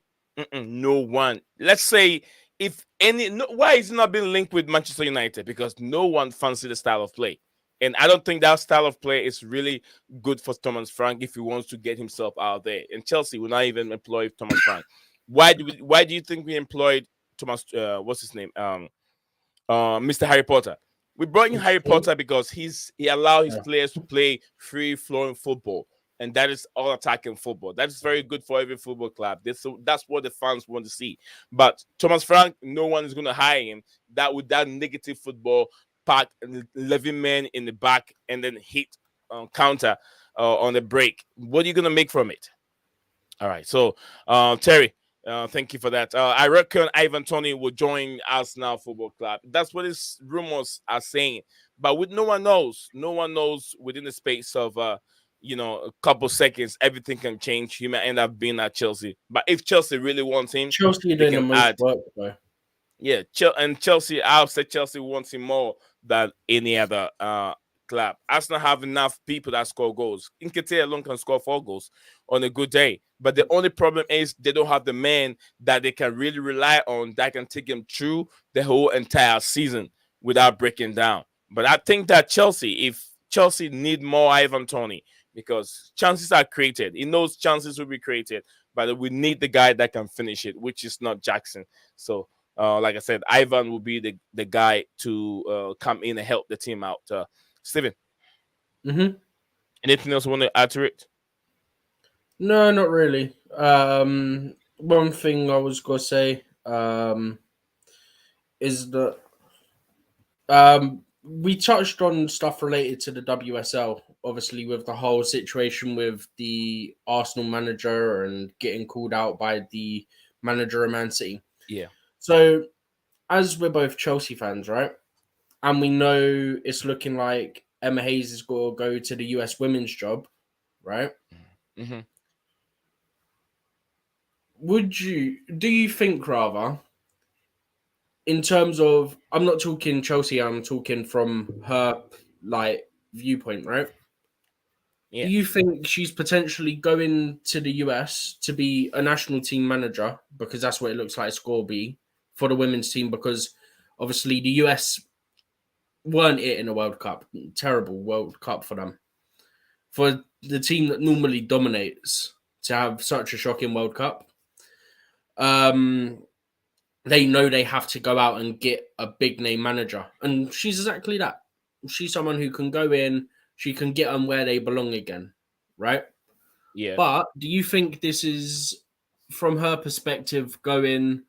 no one. Let's say why is it not being linked with Manchester United? Because no one fancy the style of play. And I don't think that style of play is really good for Thomas Frank if he wants to get himself out there. And Chelsea will not even employ Thomas Frank. Why do you think we employed Thomas? What's his name? Mr. Harry Potter. We brought in Harry Potter because he allowed his players to play free flowing football. and that is all attacking football. That is very good for every football club. That's what the fans want to see. But Thomas Frank, no one is going to hire him. That with that negative football, pack 11 men in the back, and then hit counter on the break. What are you going to make from it? All right. So, Terry, thank you for that. I reckon Ivan Toney will join Arsenal Football Club. That's what his rumors are saying. But with no one knows. No one knows within the space of a couple seconds, everything can change. He might end up being at Chelsea. But if Chelsea really wants him, Chelsea are they doing the can most add. work though. Yeah, and Chelsea, I've said Chelsea wants him more than any other club. Arsenal have enough people that score goals. Nketiah alone can score 4 goals on a good day. But the only problem is they don't have the men that they can really rely on that can take them through the whole entire season without breaking down. But I think that if Chelsea need more Ivan Toney, because chances are created. He knows chances will be created, but we need the guy that can finish it, which is not Jackson. So like I said, Ivan will be the guy to come in and help the team out. Steven, anything else you want to add to it? No, not really. One thing I was gonna say is that we touched on stuff related to the WSL, obviously with the whole situation with the Arsenal manager and getting called out by the manager of Man City. Yeah. So, as we're both Chelsea fans, right, and we know it's looking like Emma Hayes is going to go to the US women's job, right? Mm-hmm. Do you think rather, in terms of, I'm not talking Chelsea, I'm talking from her viewpoint, right? Yeah. Do you think she's potentially going to the US to be a national team manager, because that's what it looks like it's going to be for the women's team, because obviously the US weren't it in the World Cup. Terrible World Cup for them. For the team that normally dominates to have such a shocking World Cup, they know they have to go out and get a big name manager. And she's exactly that. She's someone who can go in, she can get them where they belong again, right? Yeah. But do you think this is, from her perspective, going,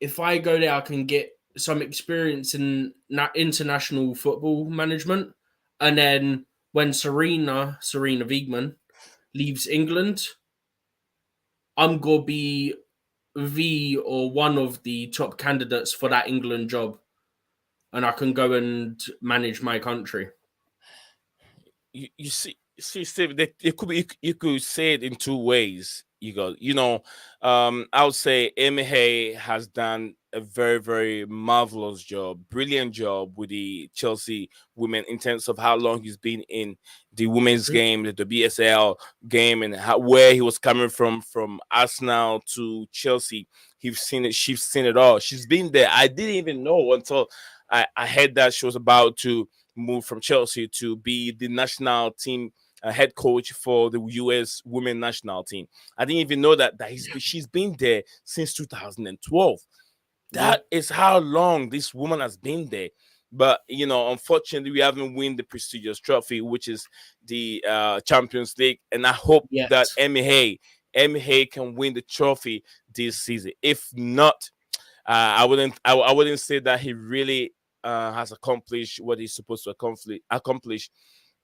if I go there, I can get some experience in international football management, and then when Serena Wiegman leaves England, I'm gonna be one of the top candidates for that England job, and I can go and manage my country. You see, Steve, it could be you could say it in two ways. I would say Amy Hay has done a very, very marvelous job, brilliant job with the Chelsea women in terms of how long he's been in the women's game, the WSL game, and where he was coming from Arsenal to Chelsea. She's seen it all. She's been there. I didn't even know until I heard that she was about to move from Chelsea to be the national team head coach for the US women national team. I didn't even know that she's been there since 2012. That is how long this woman has been there. But unfortunately, we haven't won the prestigious trophy, which is the Champions League. And I hope that Emmy Hay can win the trophy this season. If not, I wouldn't say that he really has accomplished what he's supposed to accomplish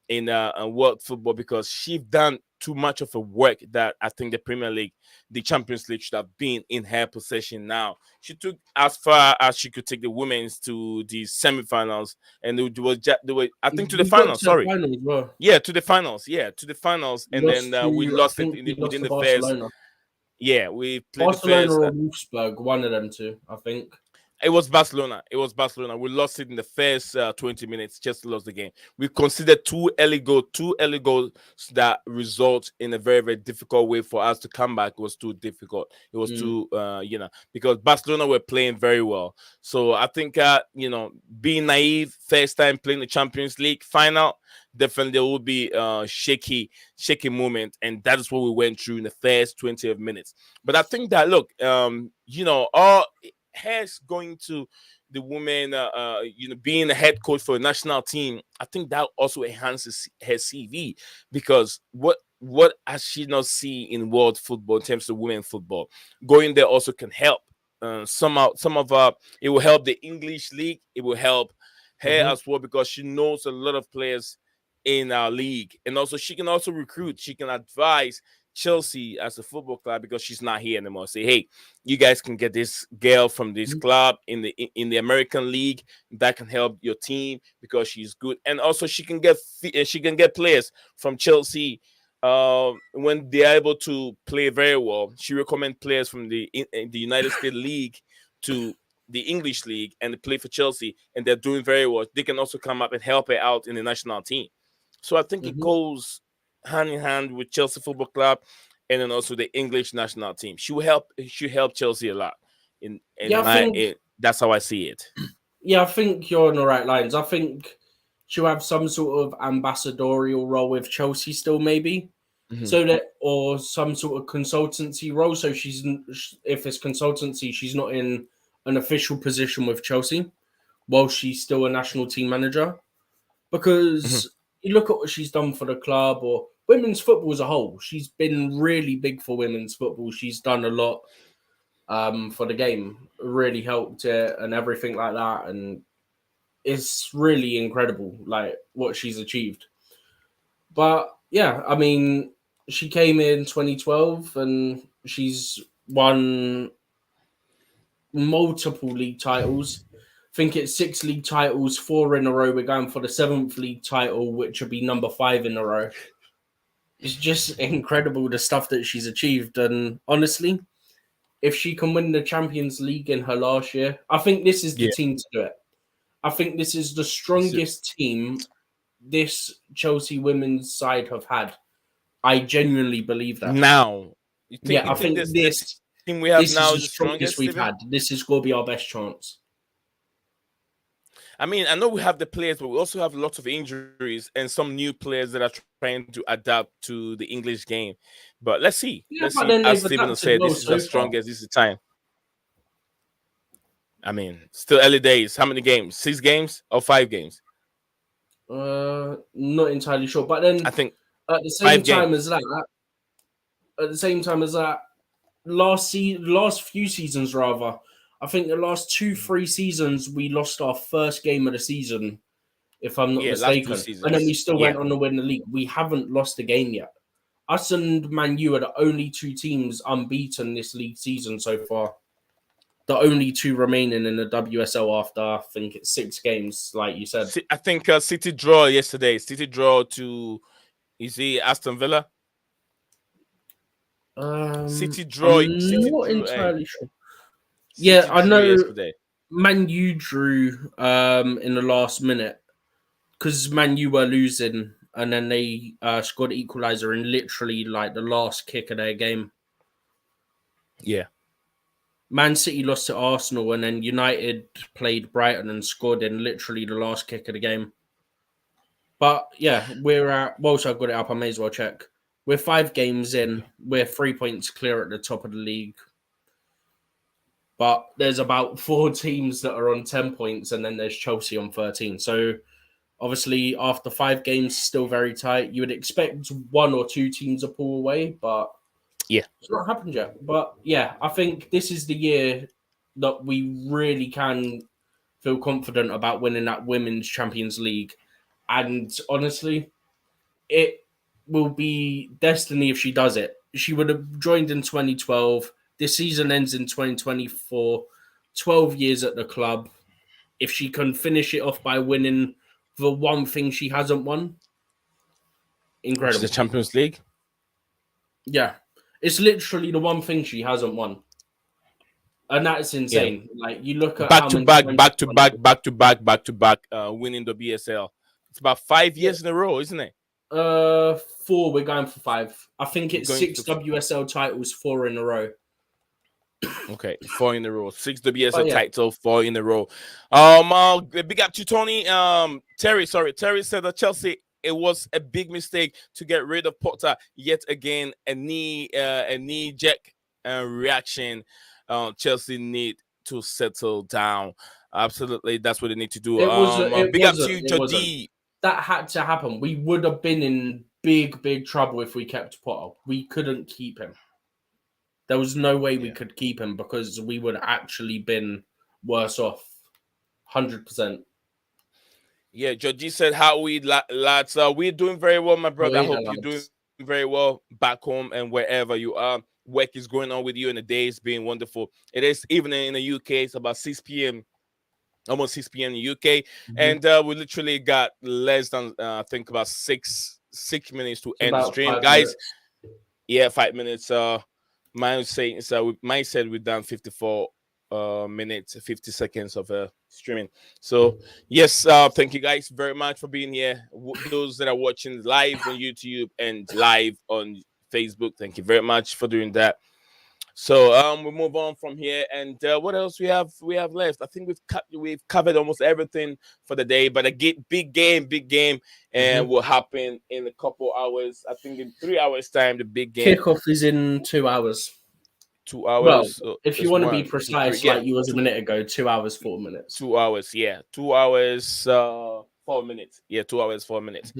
in world football, because she's done too much of a work that I think the Premier League, the Champions League, should have been in her possession now. She took as far as she could take the women's to the semifinals, and they were I think to the finals. Sorry, yeah, to the finals. Yeah, to the finals, and then we lost it within the first. Yeah, we played Barcelona the first. or Wolfsburg, one of them two, I think. It was Barcelona. We lost it in the first 20 minutes. Just lost the game. We considered two early goals that result in a very, very difficult way for us to come back. It was too difficult. It was too, because Barcelona were playing very well. So I think, being naive, first time playing the Champions League final, definitely there will be a shaky moment, and that is what we went through in the first 20 minutes. But I think that, look, has going to the women, being a head coach for a national team, I think that also enhances her CV, because what has she not seen in world football in terms of women football? Going there also can help. Some of it will help the English league. It will help her Mm-hmm. as well, because she knows a lot of players in our league, and also she can also recruit. She can advise Chelsea as a football club, because she's not here anymore. Say, hey, you guys can get this girl from this club in the American league that can help your team because she's good, and also she can get players from Chelsea. When they are able to play very well, she recommend players from in the United States League to the English league and they play for Chelsea, and they're doing very well. They can also come up and help her out in the national team. So I think it Mm-hmm. goes hand in hand with Chelsea Football Club, and then also the English national team. She will help. She help Chelsea a lot. Yeah, That's how I see it. I think you're on the right lines. I think she'll have some sort of ambassadorial role with Chelsea still, maybe. Mhm. So that, or some sort of consultancy role. So if it's consultancy, she's not in an official position with Chelsea while she's still a national team manager. Mhm. Because you look at what she's done for the club or women's football as a whole. She's been really big for women's football. She's done a lot for the game, really helped it and everything like that. And it's really incredible, like what she's achieved. But yeah, I mean, she came in 2012 and she's won multiple league titles. I think it's 6 league titles, 4 in a row. We're going for the 7th league title, which would be number 5 in a row. It's just incredible the stuff that she's achieved. And honestly, if she can win the Champions League in her last year, I think this is the Yeah. team to do it. I think this is the So strongest team this Chelsea women's side have had. I genuinely believe that. now, Yeah, you I think think the team we have this is now the is the strongest strongest, we've Steven? had. This is going to be our best chance. I mean, I know we have the players, but we also have lots of injuries and some new players that are trying to adapt to the English game. But let's see. Yeah, Let's but see. then As they've Steven has adapted said, well this is the so far. strongest. This is the time. I mean, still early days. How many games? 6 games or 5 games? Not entirely sure. But I then think at the same five time as games. that, at the same time as that, last few seasons rather, I think the last two, Mhm. 3 seasons we lost our first game of the season, if I'm not Yeah, last two mistaken. And then we seasons. still Yeah. went on to win the league. We haven't lost a game yet. Us and Man U are the only 2 teams unbeaten this league season so far. The only 2 remaining in the WSL after I think it's 6 games, like you said. I think City draw yesterday. City draw to, you see, Aston Villa. City draw. I'm City not drew. entirely sure. Yeah, City I drew know yesterday. Man U drew in the last minute because Man U were losing, and then they scored equalizer in literally like the last kick of their game. Yeah. Man City lost to Arsenal, and then United played Brighton and scored in literally the last kick of the game. But yeah, we're at. Whilst I've got it up, I may as well check. We're 5 games in. We're 3 points clear at the top of the league. But there's about 4 teams that are on 10 points, and then there's Chelsea on 13. So obviously, after 5 games, still very tight. You would expect 1 or 2 teams to pull away, but Yeah. it's not happened yet. But yeah, I think this is the year that we really can feel confident about winning that Women's Champions League. And honestly, it will be destiny if she does it. She would have joined in 2012. This season ends in 2024. 12 years at the club. If she can finish it off by winning the one thing she hasn't won, Which is the incredible. Champions League. Yeah. It's literally the one thing she hasn't won. And that's Yeah. insane. Like, you look at Back how to many back, times back she's to won it. back, back to back, back to back, winning the BSL. It's about 5 years in a row, isn't it? 4, we're going for 5. I think We're it's going 6 to WSL titles, 4 in a row. okay, 4 in a row, 6 But WSL yeah, title, 4 in a row. Big up to Tony. Terry said that Chelsea, it was a big mistake to get rid of Potter yet again. A knee jack reaction. Chelsea need to settle down. Absolutely, that's what they need to do. It was. It Big up to wasn't. you, It wasn't. Jody. That had to happen. We would have been in big trouble if we kept Potter. We couldn't keep him. There was no way we could keep him because we would actually been worse off. 100%. Yeah, Georgie said, "How we lads? We're doing very well, my brother. I hope you're doing very well back home and wherever you are. Work is going on with you, and the day is being wonderful. It is evening in the UK. It's about 6 p.m. Almost 6 p.m. in the UK, and we literally got less than I think about six minutes to end the stream, guys. Minutes. Yeah, 5 minutes. Mine saying mine said we're done 54 minutes, 50 seconds of streaming. So yes, thank you guys very much for being here. Those that are watching live on YouTube and live on Facebook, thank you very much for doing that. So we move on from here, and what else we have left? I think we've covered almost everything for the day. But a big game, and will happen in a couple hours. I think in 3 hours time, the big game kickoff is in 2 hours. 2 hours. Well, if you want to be precise, like you was a minute ago, 2 hours 4 minutes. 2 hours, yeah, 2 hours 4 minutes. Yeah, 2 hours 4 minutes.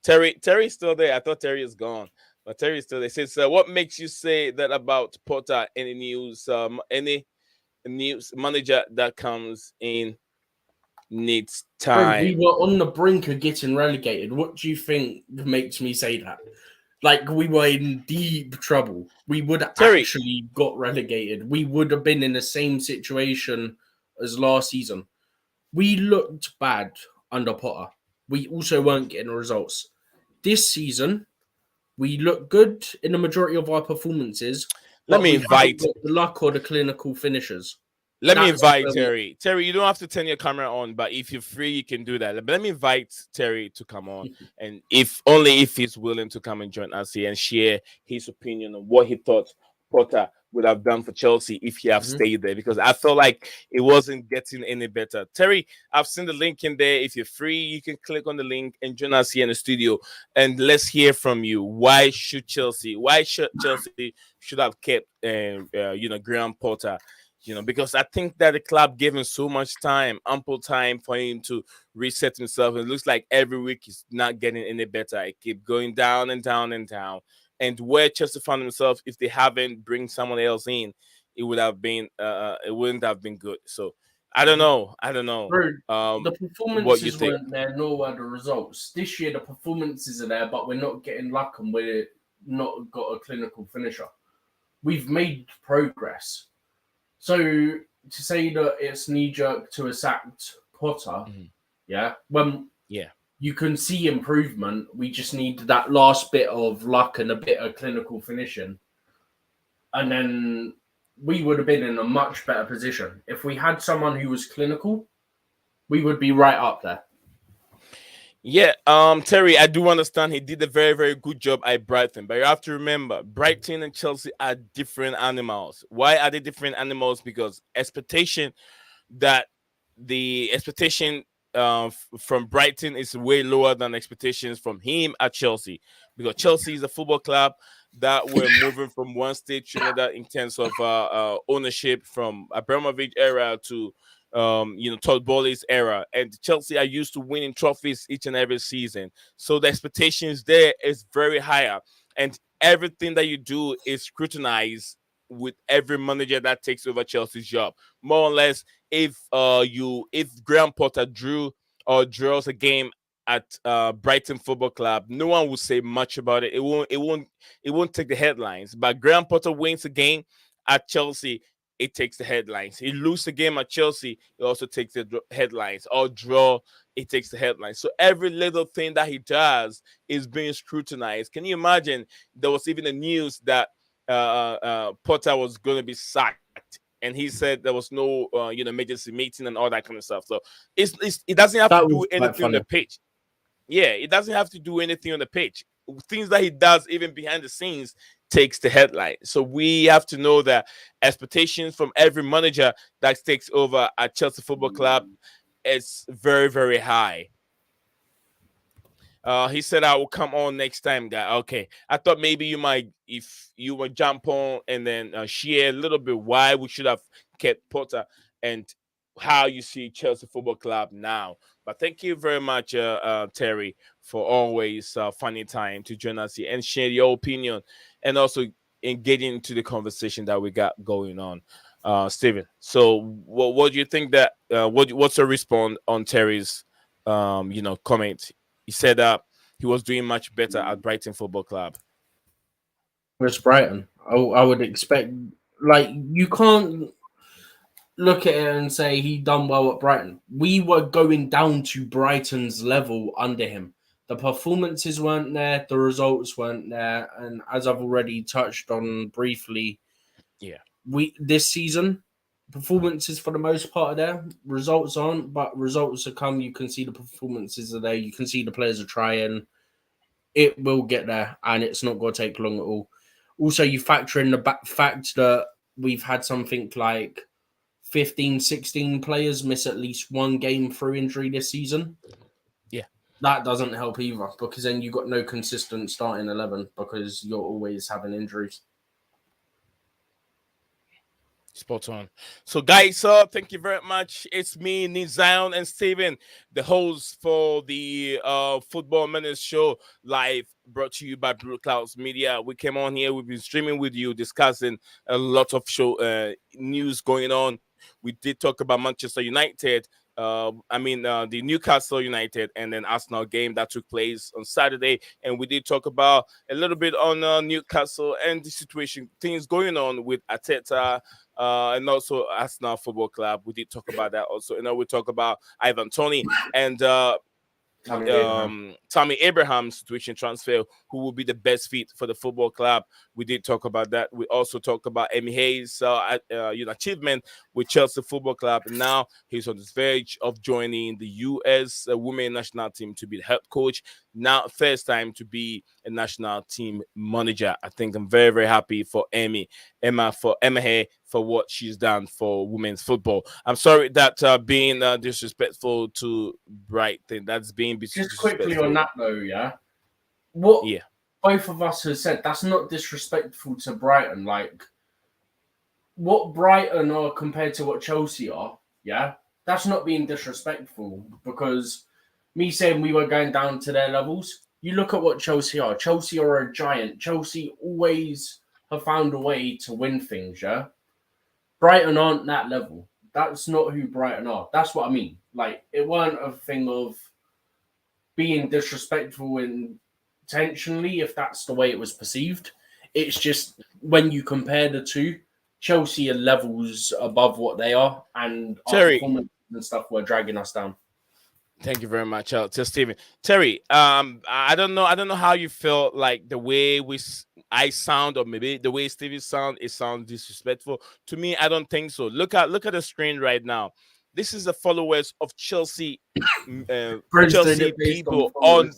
Terry's still there. I thought Terry is gone. But Terry still they says, what makes you say that about Potter? Any news? Any news manager that comes in needs time. Bro, we were on the brink of getting relegated. What do you think makes me say that? Like we were in deep trouble. We would have actually got relegated. We would have been in the same situation as last season. We looked bad under Potter. We also weren't getting results. This season, we look good in the majority of our performances. Let me invite the luck or the clinical finishers. Let me invite Terry. Terry, you don't have to turn your camera on, but if you're free, you can do that. But let me invite Terry to come on, and if he's willing to come and join us here and share his opinion on what he thought Potter would have done for Chelsea if he have stayed there, because I felt like it wasn't getting any better. Terry, I've seen the link in there. If you're free, you can click on the link and join us here in the studio, and let's hear from you. Why should Chelsea should have kept Graham Potter? Because I think that the club gave him so much time, ample time for him to reset himself. It looks like every week he's not getting any better. It keeps going down and down and down. And where Chelsea found themselves, if they haven't bring someone else in, it would have been it wouldn't have been good. So I don't know. Bro, the performances weren't there, nor were the results. This year the performances are there, but we're not getting luck and we're not got a clinical finisher. We've made progress. So to say that it's knee-jerk to a sacked Potter, you can see improvement. We just need that last bit of luck and a bit of clinical finishing. And then we would have been in a much better position. If we had someone who was clinical, we would be right up there. Yeah, Terry, I do understand he did a very, very good job at Brighton, but you have to remember, Brighton and Chelsea are different animals. Why are they different animals? Because the expectation from Brighton is way lower than expectations from him at Chelsea, because Chelsea is a football club that we're moving from one stage to another in terms of ownership, from Abramovich era to Todd Bowley's era, and Chelsea are used to winning trophies each and every season. So the expectations there is very higher, and everything that you do is scrutinized with every manager that takes over Chelsea's job. More or less, if Graham Potter draws a game at Brighton Football Club, no one will say much about it. It won't take the headlines. But Graham Potter wins a game at Chelsea, it takes the headlines. He loses a game at Chelsea, it also takes the headlines. Or draw, it takes the headlines. So every little thing that he does is being scrutinized. Can you imagine? There was even a news that Potter was going to be sacked, and he said there was no emergency meeting and all that kind of stuff. So it doesn't have to do anything on the pitch. Yeah, it doesn't have to do anything on the pitch. Things that he does even behind the scenes takes the headline. So we have to know that expectations from every manager that takes over at Chelsea Football Club is very, very high. He said I will come on next time, guy. Okay, I thought maybe you might, if you would jump on and then share a little bit why we should have kept Potter. and how you see Chelsea Football Club now. But thank you very much, Terry, for always finding time to join us here and share your opinion, and also in getting into the conversation that we got going on. Stephen, so what do you think that what's your response on Terry's comment? He said he was doing much better at Brighton Football Club. Where's Brighton? I would expect, like, you can't look at it and say he done well at Brighton. We were going down to Brighton's level under him. The performances weren't there, the results weren't there, and as I've already touched on briefly, Yeah, we this season performances for the most part are there. Results aren't, but results are come. You can see the performances are there. You can see the players are trying. It will get there, and it's not going to take long at all. Also, you factor in the fact that we've had something like 15, 16 players miss at least one game through injury this season. yeah. That doesn't help either, because then you've got no consistent starting 11 because you're always having injuries. Spot on. So, guys, thank you very much. It's me, Nizion, and Steven, the host for the Football Minutes Show, live brought to you by Blueclouds Media. We came on here. We've been streaming with you, discussing a lot of show news going on. We did talk about Manchester United. The Newcastle United and then Arsenal game that took place on Saturday, and we did talk about a little bit on Newcastle and the situation, things going on with Arteta. And also Arsenal Football Club. We did talk about that also. We talk about Ivan Toney and Tammy Abraham situation transfer, who will be the best fit for the football club. We did talk about that. We also talked about Emmy Hayes' achievement with Chelsea Football Club. And now he's on the verge of joining the U.S. Women national team to be the head coach. Now, first time to be a national team manager. I think I'm very, very happy for Emma Hay for what she's done for women's football. I'm sorry that being disrespectful to Brighton. That's being just quickly on that though, what both of us have said, that's not disrespectful to Brighton. Like, what Brighton are compared to what Chelsea are, that's not being disrespectful, because me saying we were going down to their levels, you look at what Chelsea are. Chelsea are a giant. Chelsea always have found a way to win things, Brighton aren't that level. That's not who Brighton are. That's what I mean. Like, it weren't a thing of being disrespectful intentionally, if that's the way it was perceived. It's just when you compare the two, Chelsea are levels above what they are, and our performance and stuff were dragging us down. Thank you very much, to Steven. Terry, I don't know how you feel, like the way I sound, or maybe the way Steven sound, it sounds disrespectful. To me, I don't think so. Look at the screen right now. This is the followers of Chelsea, Chelsea people on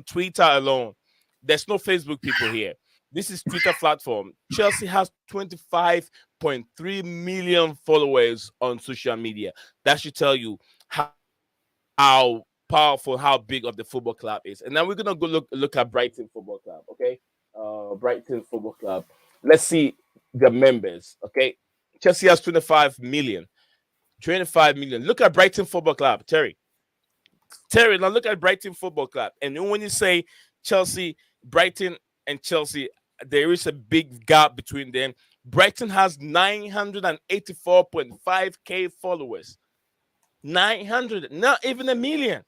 Twitter alone. There's no Facebook people here. This is Twitter platform. Chelsea has 25.3 million followers on social media. That should tell you how powerful, how big of the football club is. And now we're gonna go look at Brighton Football Club. Okay, Brighton Football Club. Let's see the members. Okay, Chelsea has 25 million. 25 million. Look at Brighton Football Club, Terry. Now look at Brighton Football Club. And when you say Chelsea, Brighton and Chelsea, there is a big gap between them. Brighton has 984.5k followers. 900, not even a million.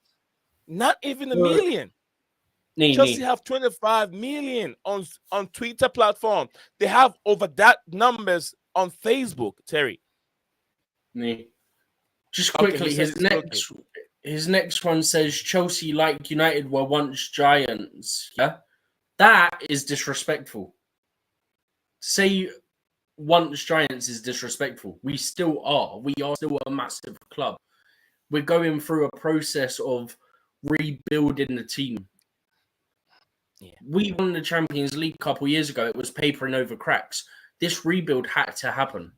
Not even a million. Chelsea have 25 million on Twitter platform. They have over that numbers on Facebook, Terry. Just quickly, his next one says Chelsea, like United, were once giants. Yeah, that is disrespectful. Say once giants is disrespectful. We still are. We are still a massive club. We're going through a process of rebuilding the team. Yeah. We won the Champions League a couple of years ago. It was papering over cracks. This rebuild had to happen.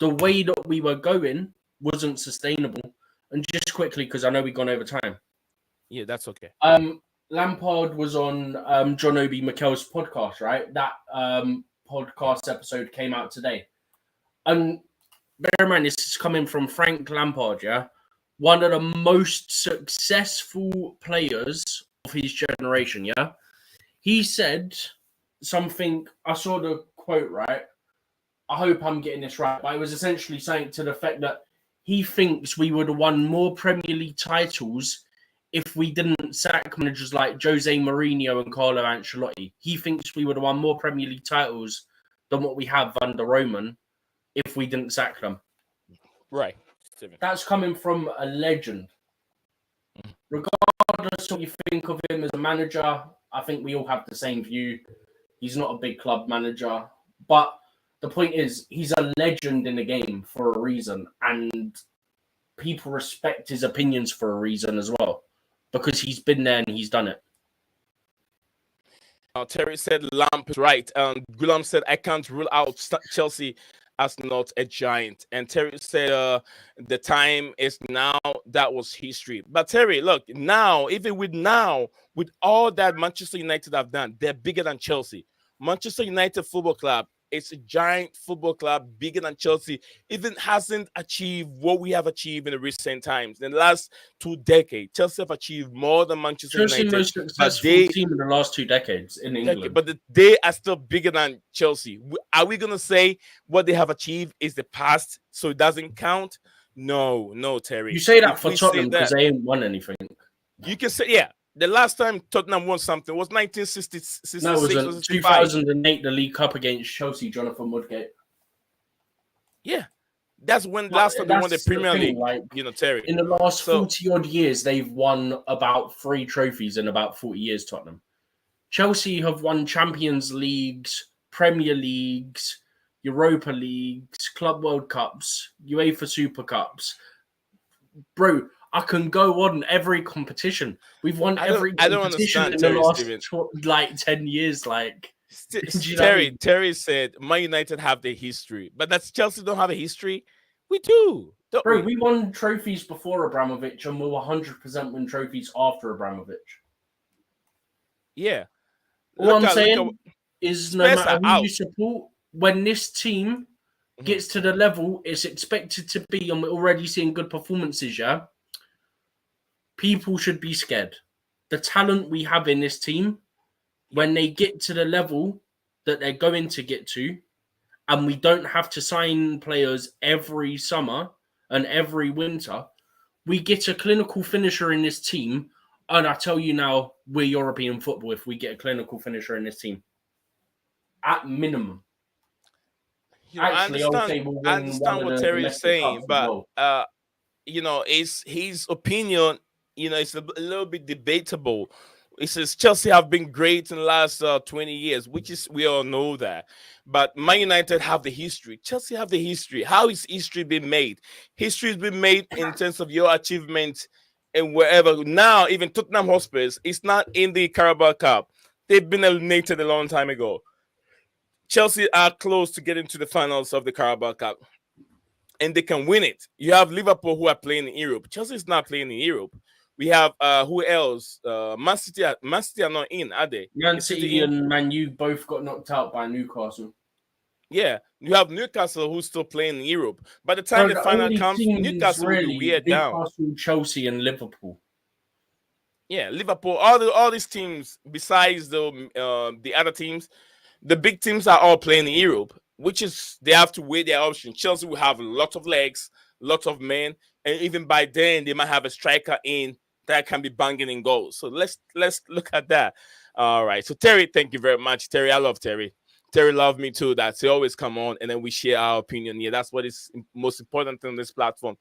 The way that we were going wasn't sustainable. And just quickly, because I know we've gone over time. Yeah, that's okay. Lampard was on John Obi Mikel's podcast, right? That podcast episode came out today. And bear in mind, this is coming from Frank Lampard, yeah? One of the most successful players of his generation, yeah? He said something, I saw the quote, right? I hope I'm getting this right, but it was essentially saying to the fact that he thinks we would have won more Premier League titles if we didn't sack managers like Jose Mourinho and Carlo Ancelotti. He thinks we would have won more Premier League titles than what we have under Roman if we didn't sack them. Right. That's coming from a legend. Regardless of what you think of him as a manager, I think we all have the same view. He's not a big club manager, but the point is, he's a legend in the game for a reason, and people respect his opinions for a reason as well, because he's been there and he's done it. Terry said Lamp is right. Gulam said, I can't rule out Chelsea as not a giant. And Terry said, the time is now. That was history. But Terry, look, now, even with all that Manchester United have done, they're bigger than Chelsea. Manchester United Football Club, it's a giant football club, bigger than Chelsea, even hasn't achieved what we have achieved in the recent times. In the last 2 decades, Chelsea have achieved more than Manchester United. Most successful team in the last 2 decades in England. But they are still bigger than Chelsea. Are we going to say what they have achieved is the past, so it doesn't count? No, Terry. You say that for Tottenham because they ain't won anything. You can say, yeah. The last time Tottenham won something was 1966. No, it was 2008, the League Cup against Chelsea, Jonathan Woodgate. Yeah, that's when last time they won the Premier League. Like, Terry. In the last 40-odd years, they've won about 3 trophies in about 40 years, Tottenham. Chelsea have won Champions Leagues, Premier Leagues, Europa Leagues, Club World Cups, UEFA Super Cups. Bro, I can go on every competition. We've won every competition in the last 10 years. Like Terry said, Man United have the history, but that's Chelsea don't have a history. We do, bro. We won trophies before Abramovich, and we'll 100% win trophies after Abramovich. Yeah. All I'm saying is, no matter who you support, when this team gets to the level it's expected to be, and we're already seeing good performances, yeah. People should be scared. The talent we have in this team, when they get to the level that they're going to get to, and we don't have to sign players every summer and every winter, we get a clinical finisher in this team. And I tell you now, we're European football if we get a clinical finisher in this team. At minimum. I understand what Terry is saying, but it's his opinion. It's a little bit debatable. He says Chelsea have been great in the last 20 years, which is, we all know that. But Man United have the history. Chelsea have the history. How is history being made? History has been made in terms of your achievement and wherever. Now, even Tottenham Hotspur is not in the Carabao Cup. They've been eliminated a long time ago. Chelsea are close to getting to the finals of the Carabao Cup, and they can win it. You have Liverpool who are playing in Europe. Chelsea is not playing in Europe. We have who else? Man City are not in, are they? Man City and Man U both got knocked out by Newcastle. Yeah, you have Newcastle who's still playing in Europe. By the time the final comes, Newcastle will be weird down. Newcastle, Chelsea, and Liverpool. Yeah, Liverpool. All these teams, besides the other teams, the big teams are all playing in Europe, which is they have to weigh their option. Chelsea will have lots of legs, lots of men, and even by then they might have a striker in that can be banging in goals. So let's look at that. All right. So Terry, thank you very much. Terry, I love Terry. Terry loved me too. That's he always come on and then we share our opinion here. That's what is most important on this platform.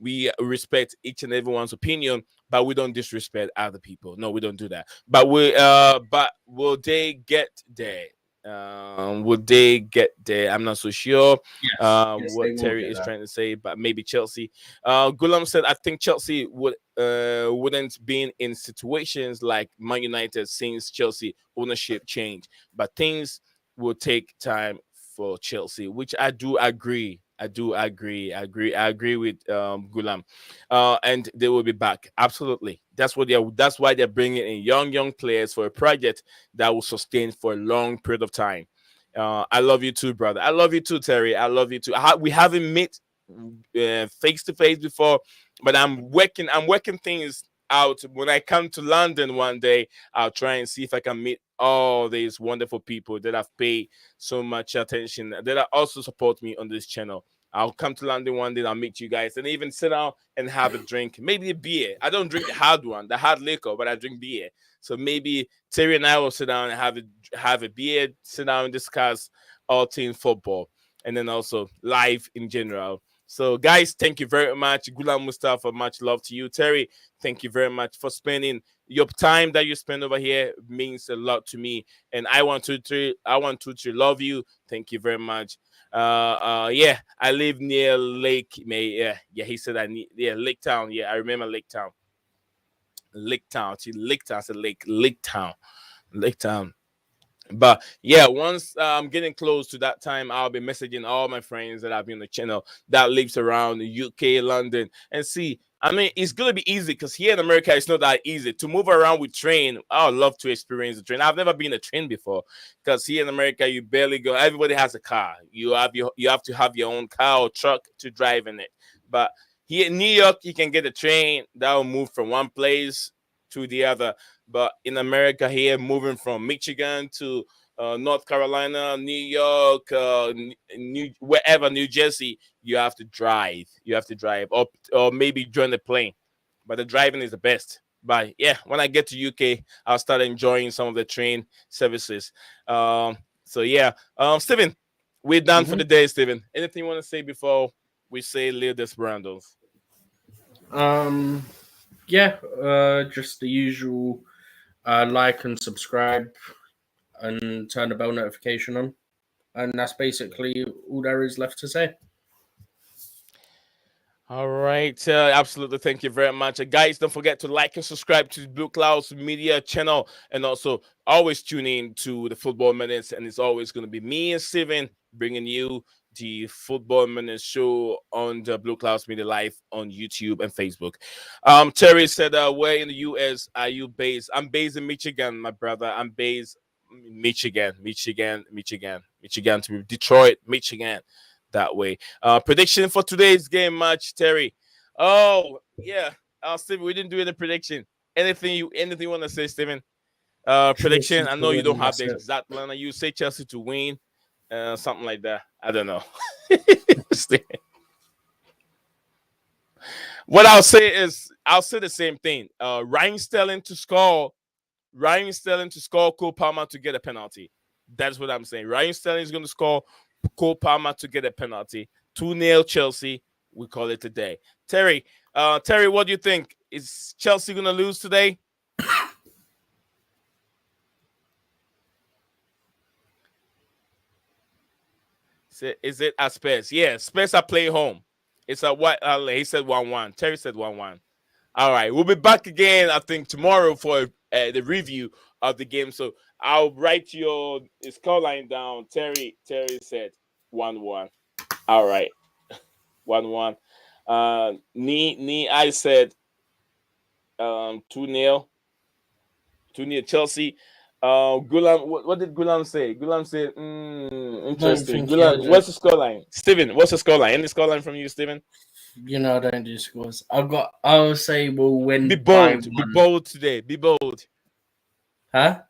We respect each and everyone's opinion, but we don't disrespect other people. No, we don't do that. But will they get there? Would they get there? I'm not so sure. Yes, what Terry is trying to say, but maybe Chelsea. Gulam said, I think Chelsea wouldn't be in situations like Man United since Chelsea ownership changed, but things will take time for Chelsea, which I do agree. I agree with Gulam, and they will be back. Absolutely, that's why they're bringing in young players for a project that will sustain for a long period of time. I love you too, brother. I love you too, Terry. I love you too. We haven't met face to face before, but I'm working things out. When I come to London one day, I'll try and see if I can meet all these wonderful people that have paid so much attention, that are also support me on this channel. I'll come to London one day. I'll meet you guys and even sit down and have a drink, maybe a beer. I don't drink the hard one, the hard liquor, but I drink beer. So maybe Terry and I will sit down and have a beer, sit down and discuss all team football, and then also life in general. So, guys, thank you very much. Gulam Mustafa, much love to you. Terry, thank you very much for spending your time that you spend over here. It means a lot to me. And I want to love you. Thank you very much. Yeah, I live near Lake May. Yeah, he said Lake Town. Yeah, I remember Lake Town. Lake Town. See, Lake Town. I said Lake Town. Lake Town. But yeah, once I'm getting close to that time, I'll be messaging all my friends that have been on the channel that lives around the UK, London, and see. I mean, it's gonna be easy because here in America, it's not that easy to move around with train. I would love to experience the train. I've never been a train before because here in America, you barely go. Everybody has a car. You have to have your own car or truck to drive in it. But here in New York, you can get a train that will move from one place to the other. But in America here, moving from Michigan to North Carolina, New York, wherever, New Jersey, you have to drive. You have to drive, or maybe join the plane. But the driving is the best. But yeah, when I get to UK, I'll start enjoying some of the train services. So yeah, Steven, we're done for the day. Steven, anything you want to say before we say Leo Desperados? Yeah, just the usual. Like and subscribe and turn the bell notification on. And that's basically all there is left to say. All right, absolutely. Thank you very much, guys. Don't forget to like and subscribe to Blueclouds Media channel, and also always tune in to the Football Minutes. And it's always going to be me and Steven bringing you the Football Minutes show on the Blueclouds Media Live on YouTube and Facebook. Terry said, "Where in the U.S. are you based?" I'm based in Michigan, my brother. I'm based in Michigan to Detroit, Michigan. That way. Prediction for today's game match, Terry. Oh yeah, Steven, we didn't do any prediction. Anything you want to say, Steven? Prediction. I know you don't have the exact line. You say Chelsea to win, something like that. I don't know. What I'll say the same thing. Ryan Sterling to score. Ryan Sterling to score. Cole Palmer to get a penalty. That's what I'm saying. Ryan Sterling is going to score. Cole Palmer to get a penalty. 2-0 Chelsea. We call it a day. Terry, what do you think? Is Chelsea going to lose today? Is it at Spurs? Yeah, Spurs are playing home. It's a what? He said 1-1. Terry said 1-1. All right, we'll be back again, I think, tomorrow for the review of the game. So I'll write your scoreline down. Terry said 1-1. All right, 1-1. I said 2-0. 2-0 Chelsea. Gulam, what did Gulam say? Gulam said, interesting. Gulam, what's the scoreline? Steven, what's the scoreline? Any scoreline from you, Steven? You know, I don't do scores. I'll say we'll win. Be bold. Be bold today. Be bold. Huh?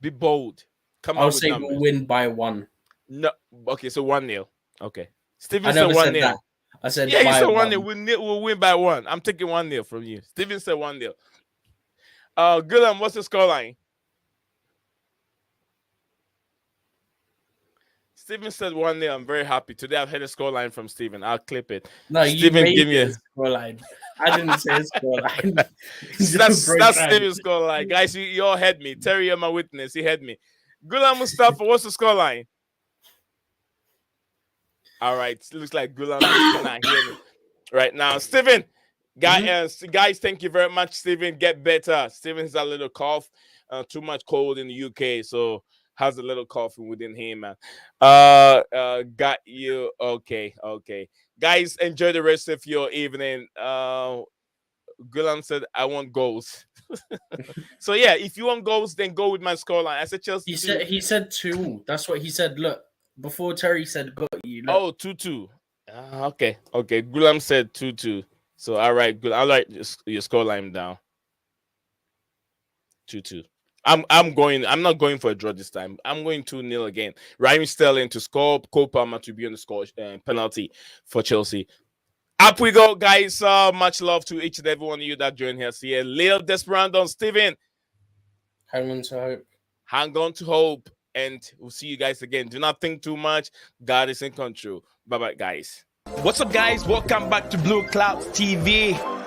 Be bold. I'll say we'll win by 1. No. Okay, so 1-0. Okay. Steven said 1-0. I said yeah, he said 1-0. We'll win by 1. I'm taking 1-0 from you. Steven said 1-0. Gulam, what's the scoreline? Steven said 1-0. I'm very happy. Today I've had a scoreline from Steven. I'll clip it. No, Steven, you made a scoreline. I didn't say a scoreline. that's Steven's scoreline. Guys, you all had me. Terry, you're my witness. He had me. Gulam Mustafa, what's the scoreline? All right. Looks like Gulam cannot hear me right now. Steven, guys, thank you very much, Steven. Get better. Steven has a little cough. Too much cold in the UK, so has a little coughing within him, man. Got you. Okay. Guys, enjoy the rest of your evening. Gulam said, I want goals. So yeah, if you want goals, then go with my scoreline. I said Chelsea. He said 2. That's what he said. Look, before Terry said got you. Look. Oh, 2-2. Okay. Gulam said 2-2. So all right, good. I'll write your score line down. 2-2. I'm not going for a draw this time. I'm going 2-0 again. Raheem Sterling to score, Cole Palmer to be on the score penalty for Chelsea. Up we go, guys. Much love to each and every one of you that joined us here. Lil Desperandon, Steven. Hang on to hope. Hang on to hope. And we'll see you guys again. Do not think too much. God is in control. Bye-bye, guys. What's up, guys? Welcome back to Blueclouds TV.